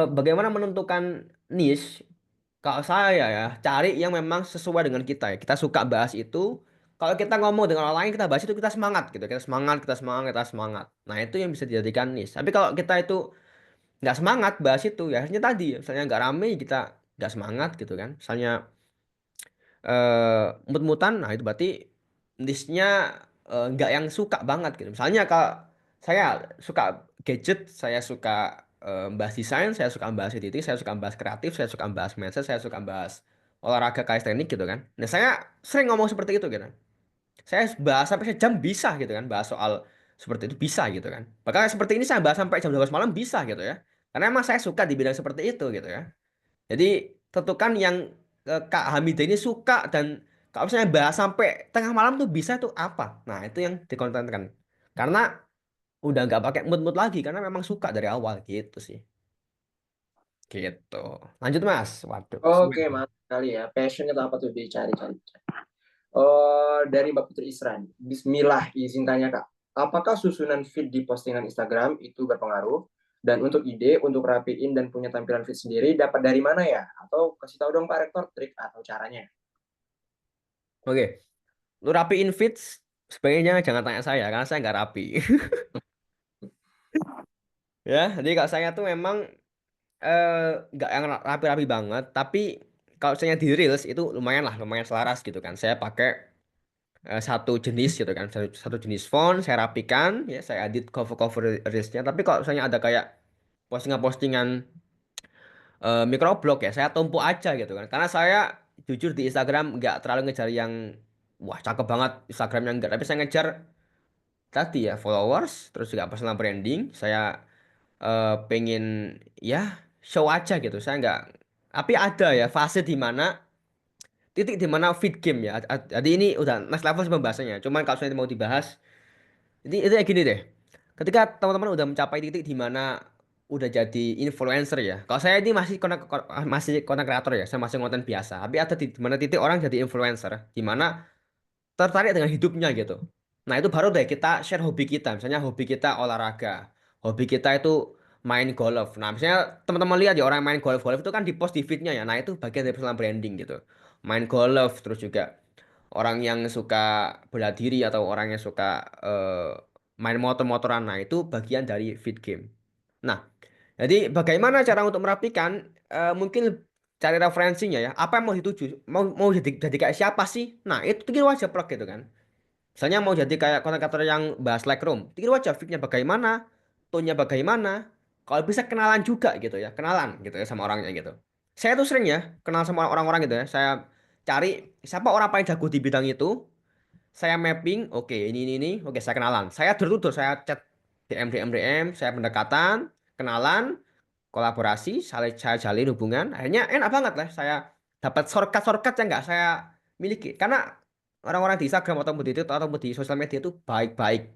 bagaimana menentukan niche? Kalau saya ya cari yang memang sesuai dengan kita ya, kita suka bahas itu. Kalau kita ngomong dengan orang lain, kita bahas itu, kita semangat gitu, kita semangat, kita semangat, kita semangat. Nah itu yang bisa dijadikan niche. Tapi kalau kita itu nggak semangat bahas itu, ya harusnya tadi misalnya nggak rame, kita nggak semangat gitu kan. Misalnya mut-mutan, nah itu berarti niche-nya nggak yang suka banget gitu. Misalnya kalau saya suka gadget, saya suka bahas desain, saya suka bahas editing, saya suka bahas kreatif, saya suka bahas mindset, saya suka bahas olahraga kalisthenik gitu kan. Nah saya sering ngomong seperti itu gitu kan. Saya bahas sampai sejam bisa gitu kan, bahas soal seperti itu bisa gitu kan. Bahkan seperti ini saya bahas sampai jam 12 malam bisa gitu ya. Karena emang saya suka di bidang seperti itu gitu ya. Jadi tentukan yang Kak Hamidah ini suka, dan kalau misalnya bahas sampai tengah malam tuh bisa tuh apa? Nah itu yang dikontenkan. Karena udah nggak pakai mood-mood lagi, karena memang suka dari awal gitu sih. Gitu. Lanjut Mas. Waduh. Oke, mantap sekali ya. Passion itu apa tuh dicari-cari. Oh, dari Mbak Putri Isran. Bismillah, izin tanya Kak. Apakah susunan feed di postingan Instagram itu berpengaruh? Dan untuk ide, untuk rapiin dan punya tampilan feed sendiri, dapat dari mana ya? Atau kasih tahu dong Pak Rektor, trik atau caranya. Oke. Lu rapiin feeds, sebaiknya jangan tanya saya, karena saya nggak rapi. Ya, jadi kalau saya tuh memang eh, nggak yang rapi-rapi banget, tapi kalau misalnya di Reels itu lumayan lah, lumayan selaras gitu kan. Saya pakai satu jenis gitu kan, satu jenis font, saya rapikan, ya saya edit cover-cover Reelsnya. Tapi kalau misalnya ada kayak postingan-postingan microblog ya, saya tumpuk aja gitu kan. Karena saya jujur di Instagram nggak terlalu ngejar yang wah cakep banget Instagramnya, enggak, tapi saya ngejar tadi ya followers, terus juga personal branding. Saya pengen ya show aja gitu. Saya nggak, tapi ada ya fase di mana, titik di mana feed game ya. Jadi ini udah next level sih pembahasannya. Cuman kalau saya mau dibahas, itu kayak gini deh. Ketika teman-teman udah mencapai titik di mana udah jadi influencer ya. Kalau saya ini masih content creator ya. Saya masih konten biasa. Tapi ada di mana titik orang jadi influencer, di mana tertarik dengan hidupnya gitu. Nah, itu baru deh kita share hobi kita. Misalnya hobi kita olahraga. Hobi kita itu main golf. Nah, misalnya teman-teman lihat ya, orang main golf-golf itu kan di post di feed-nya ya. Nah, itu bagian dari personal branding gitu. Main golf, terus juga orang yang suka bela diri atau orang yang suka main motor-motoran. Nah, itu bagian dari feed game. Nah, jadi bagaimana cara untuk merapikan? Mungkin cari referensinya ya. Apa yang mau dituju? Mau jadi kayak siapa sih? Nah, itu pikir aja plug gitu kan. Misalnya mau jadi kayak konten kreator yang bahas Lightroom, pikir aja feed-nya bagaimana, tone-nya bagaimana. Kalau bisa kenalan juga gitu ya, kenalan gitu ya sama orangnya gitu. Saya tuh sering ya kenal sama orang-orang gitu ya. Saya cari siapa orang paling jago di bidang itu, saya mapping, oke ini, oke saya kenalan. Saya door saya chat DM, saya pendekatan, kenalan, kolaborasi, saya jalin hubungan. Akhirnya enak banget lah, saya dapat shortcut yang nggak saya miliki. Karena orang-orang di Instagram ataupun di Twitter ataupun di sosial media itu baik-baik.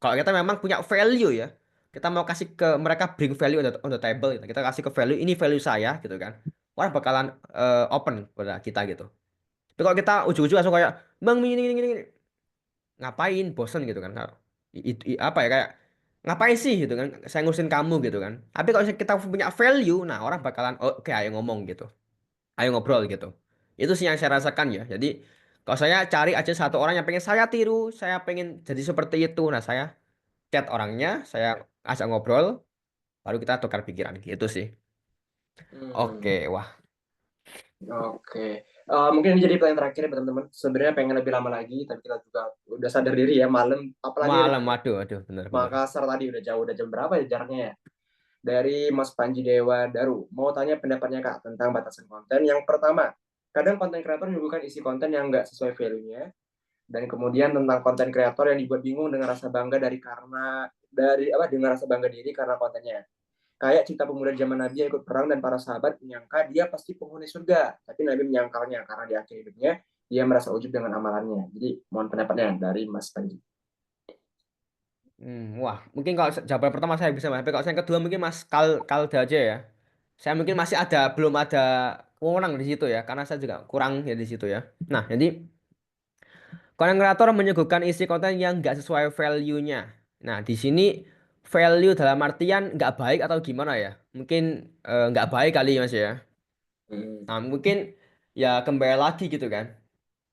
Kalau kita memang punya value ya, kita mau kasih ke mereka, bring value on the table gitu. Kita kasih ke value, ini value saya gitu kan. Orang bakalan open pada kita gitu. Tapi kalau kita ujung-ujung langsung kayak bang ini, ngapain, bosen gitu kan. Apa ya, kayak ngapain sih gitu kan, saya ngurusin kamu gitu kan. Tapi kalau kita punya value, nah orang bakalan oh, oke ayo ngomong gitu, ayo ngobrol gitu. Itu sih yang saya rasakan ya. Jadi kalau saya cari aja satu orang yang pengen saya tiru, saya pengen jadi seperti itu, nah saya chat orangnya, saya ajak ngobrol, baru kita tukar pikiran gitu sih. Oke, wah Oke. Mungkin ini jadi pertanyaan terakhir ya teman-teman. Sebenarnya pengen lebih lama lagi, tapi kita juga udah sadar diri ya malam. Apalagi Malam, waduh, bener. Makassar tadi udah jauh, udah jam berapa ya jaraknya ya? Dari Mas Panji Dewa Daru. Mau tanya pendapatnya Kak tentang batasan konten. Yang pertama, kadang konten kreator menyuguhkan isi konten yang nggak sesuai value-nya. Dan kemudian tentang konten kreator yang dibuat bingung dengan rasa bangga dengan rasa bangga diri karena kontennya. Kayak cerita pemuda zaman Nabi yang ikut perang dan para sahabat menyangka dia pasti penghuni surga, tapi Nabi menyangkalnya karena di akhir hidupnya dia merasa ujub dengan amalannya. Jadi mohon pendapatnya dari Mas Panji. Wah, mungkin kalau jawaban pertama saya bisa, Mas. Tapi kalau yang kedua mungkin Mas Kalda aja ya. Saya mungkin masih belum ada wewenang di situ ya, karena saya juga kurang ya di situ ya. Nah, jadi konten kreator menyuguhkan isi konten yang nggak sesuai value-nya. Nah, di sini value dalam artian nggak baik atau gimana ya? Mungkin nggak baik kali Mas ya. Nah, mungkin ya kembali lagi gitu kan.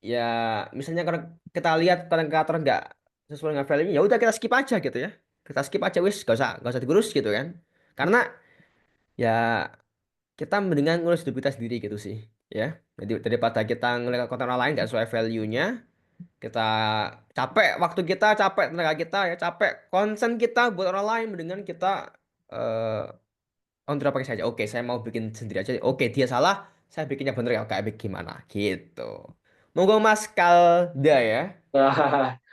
Ya, misalnya kalau kita lihat konten kreator nggak sesuai dengan value-nya, ya udah kita skip aja gitu ya. Kita skip aja wis, gak usah digurus gitu kan. Karena ya kita mendingan ngurus hidup kita sendiri gitu sih, ya. Jadi daripada kita ngeliat konten orang lain nggak sesuai value-nya, kita capek waktu kita, capek tenaga kita ya, capek konsen kita buat orang lain, mendingan kita on pakai saja. Oke, saya mau bikin sendiri aja. Oke, dia salah, saya bikinnya bener ya. Kayak gimana gitu. Monggo Mas Kalda ya.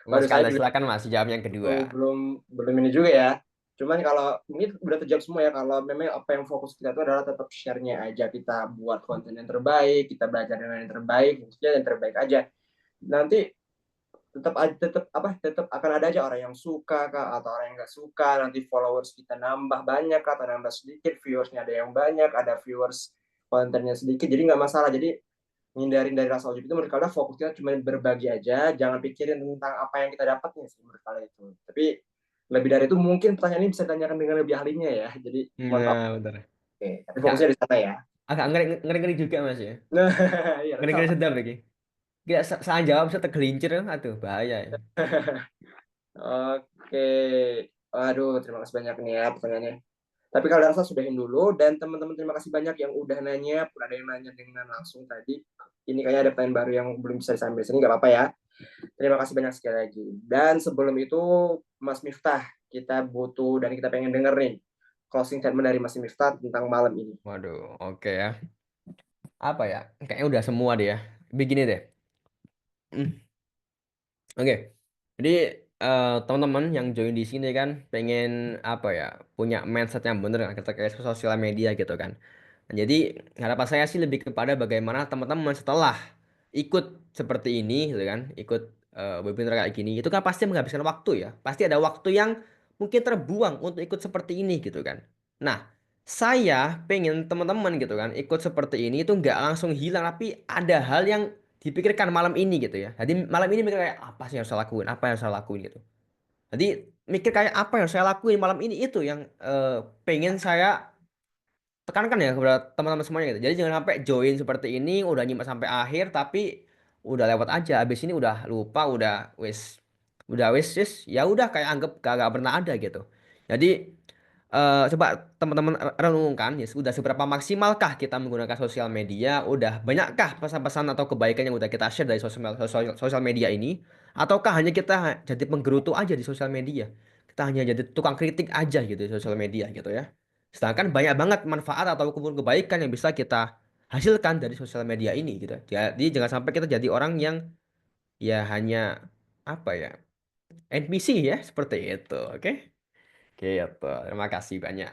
Mas Waduh, saya Kalda juga silakan Mas jawab yang kedua. belum ini juga ya. Cuman kalau ini udah terjawab semua ya, kalau memang apa yang fokus kita itu adalah tetap share-nya aja, kita buat konten yang terbaik, kita belajar dengan yang terbaik, maksudnya yang terbaik aja. Nanti tetap akan ada aja orang yang suka Kak, atau orang yang nggak suka. Nanti followers kita nambah banyak atau nambah sedikit, viewersnya ada yang banyak, ada viewers kontennya sedikit, jadi nggak masalah. Jadi hindarin dari rasa ujub itu, menurut kalian fokus kita cuma berbagi aja, jangan pikirin tentang apa yang kita dapatnya sih menurut kalian itu. Tapi lebih dari itu mungkin pertanyaan ini bisa ditanyakan dengan lebih ahlinya ya, jadi mohon maaf. Nah, bentar. Oke, tapi fokusnya di sana ya. Agak ngeri juga Mas ya. Nah, iya, Ngeri sedap lagi. Gak salah jawab saya tergelincir, aduh bahaya ya. Oke, aduh terima kasih banyak nih ya pertanyaannya. Tapi kalau rasa sudahin dulu, dan teman-teman terima kasih banyak yang udah nanya, pun ada yang nanya dengan langsung tadi. Ini kayaknya ada pertanyaan baru yang belum bisa disambil sini, nggak apa-apa ya. Terima kasih banyak sekali lagi. Dan sebelum itu, Mas Miftah, kita butuh dan kita pengen denger nih closing statement dari Mas Miftah tentang malam ini. Waduh, oke ya. Apa ya? Kayaknya udah semua deh ya. Begini deh. Oke. Jadi teman-teman yang join di sini kan pengen apa ya? Punya mindset yang bener kan ketika sosial media gitu kan. Nah, jadi harapan saya sih lebih kepada bagaimana teman-teman setelah ikut seperti ini gitu kan, ikut webinar kayak gini, itu kan pasti menghabiskan waktu ya. Pasti ada waktu yang mungkin terbuang untuk ikut seperti ini gitu kan. Nah, saya pengen teman-teman gitu kan ikut seperti ini itu nggak langsung hilang, tapi ada hal yang dipikirkan malam ini gitu ya. Jadi malam ini mikir kayak apa sih yang saya lakuin, apa yang saya lakuin gitu. Jadi mikir kayak apa yang saya lakuin malam ini, itu yang pengen saya tekankan ya kepada teman-teman semuanya gitu. Jadi jangan sampai join seperti ini udah nyimak sampai akhir tapi udah lewat aja. Habis ini udah lupa, udah wis ya udah kayak anggap gak pernah ada gitu. Jadi coba teman-teman renungkan ya sudah seberapa maksimalkah kita menggunakan sosial media, udah banyakkah pesan-pesan atau kebaikan yang udah kita share dari sosial media ini, ataukah hanya kita jadi penggerutu aja di sosial media. Kita hanya jadi tukang kritik aja gitu di sosial media gitu ya. Sedangkan banyak banget manfaat atau kebaikan yang bisa kita hasilkan dari sosial media ini gitu. Jadi jangan sampai kita jadi orang yang ya hanya apa ya, NPC ya seperti itu. Oke? Gitu. Terima kasih banyak.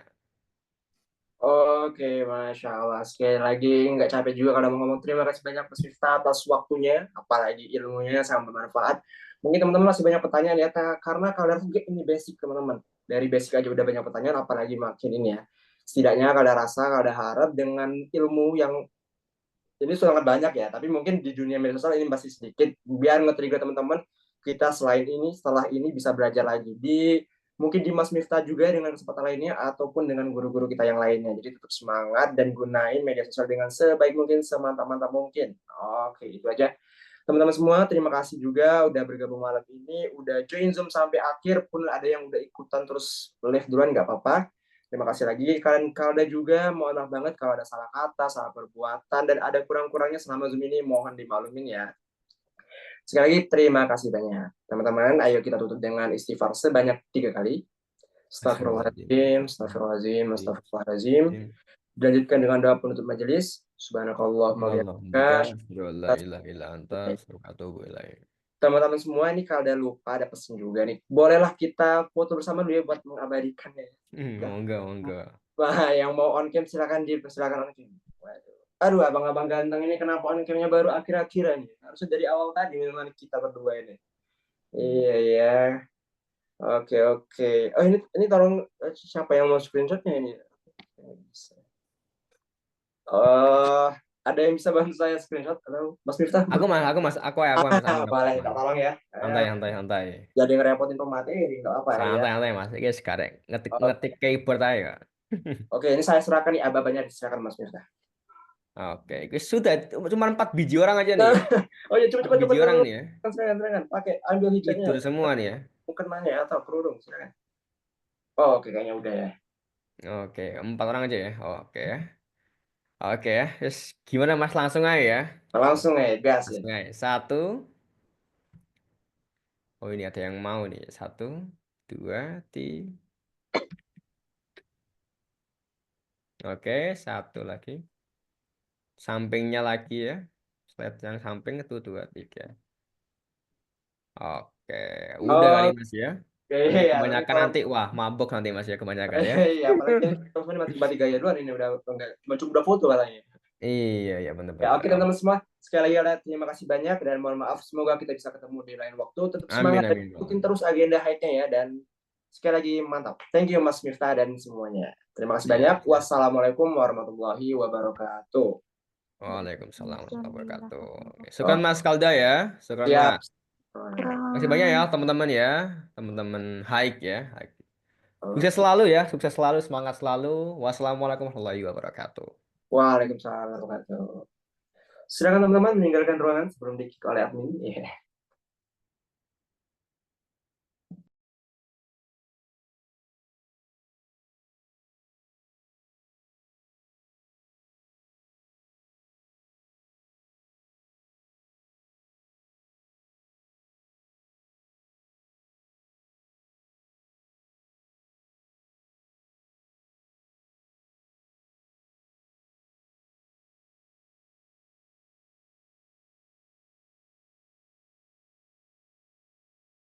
Oke, Masya Allah. Sekali lagi nggak capek juga kalau mau ngomong. Terima kasih banyak Mas Miftah atas waktunya, apalagi ilmunya sangat bermanfaat. Mungkin teman-teman masih banyak pertanyaan ya, karena kalian juga ini basic teman-teman. Dari basic aja udah banyak pertanyaan, apalagi makin ini ya. Setidaknya kalian rasa, kalian harap dengan ilmu yang ini sangat banyak ya, tapi mungkin di dunia media sosial ini masih sedikit. Biar nge-trigger teman-teman, kita selain ini, setelah ini bisa belajar lagi. Mungkin di Mas Miftah juga dengan kesempatan lainnya, ataupun dengan guru-guru kita yang lainnya. Jadi tetap semangat dan gunain media sosial dengan sebaik mungkin, semantap-mantap mungkin. Oke, itu aja. Teman-teman semua, terima kasih juga udah bergabung malam ini, udah join Zoom sampai akhir, pun ada yang udah ikutan terus live duluan, nggak apa-apa. Terima kasih lagi kalian Kalda juga. Mohon maaf banget kalau ada salah kata, salah perbuatan, dan ada kurang-kurangnya selama Zoom ini. Mohon dimaklumin ya. Sekali lagi terima kasih banyak. Teman-teman, ayo kita tutup dengan istighfar sebanyak 3 kali. Astagfirullahaladzim, astagfirullahaladzim, astagfirullahaladzim. Dilanjutkan dengan doa penutup majelis. Subhanakallahumma bihamdika. Teman-teman semua, ini kalau ada lupa, ada pesan juga nih. Bolehlah kita foto bersama dulu ya buat mengabadikannya. Monggo. Wah, yang mau on cam silakan on cam. Waduh. Aduh, abang-abang ganteng ini kenapa on camnya baru akhir-akhir ini? Harusnya dari awal tadi memang kita berdua ini. Iya ya. Oke. Oh ini tolong siapa yang mau screenshotnya ini? Ada yang bisa bantu saya screenshot atau Mas Miftah? Aku mas. Boleh, tolong ya. Santai. Jadi ngerepotin pemateri, nggak apa ya. Santai mas. Iki sekarang ngetik keyboard aja. Oke, ini saya serahkan nih aba-abanya diserahkan Mas Miftah. Oke, itu sudah cuma 4 biji orang aja nih. Oh ya, coba biji orang nih ya. Silakan. Pakai ambil hijabnya. Tidur semua nih ya. Mukena atau kerudung, silakan. Oh, oke, kayaknya udah ya. Oke, 4 orang aja ya. Oke ya. Terus gimana Mas, langsung aja ya. Langsung ya, gas ya. 1. Oh, ini ada yang mau nih. 1, 2, 3. Oke, 1 lagi. Sampingnya lagi ya. Slide yang samping itu 2, 3. Oke, udah kali Mas ya. Kebanyakan nanti, wah mabok nanti Mas ya, kebanyakan ya. Iya, apalagi masih batik gaya duluan ini udah udah foto katanya. Iya benar. Ya, oke teman-teman semua, sekali lagi terima kasih banyak dan mohon maaf, semoga kita bisa ketemu di lain waktu. Tetap semangat dan ikutin terus agenda hike-nya ya, dan sekali lagi mantap. Thank you Mas Miftah dan semuanya. Terima kasih banyak. Wassalamualaikum warahmatullahi wabarakatuh. Waalaikumsalam warahmatullahi wabarakatuh. Syukran Mas Kalda ya. Syukran Mas. Masih banyak ya teman-teman ya, teman-teman hike ya. Sukses selalu, semangat selalu. Wassalamualaikum warahmatullahi wabarakatuh. Waalaikumsalam warahmatullahi wabarakatuh. Silakan teman-teman meninggalkan ruangan sebelum di-kick oleh admin.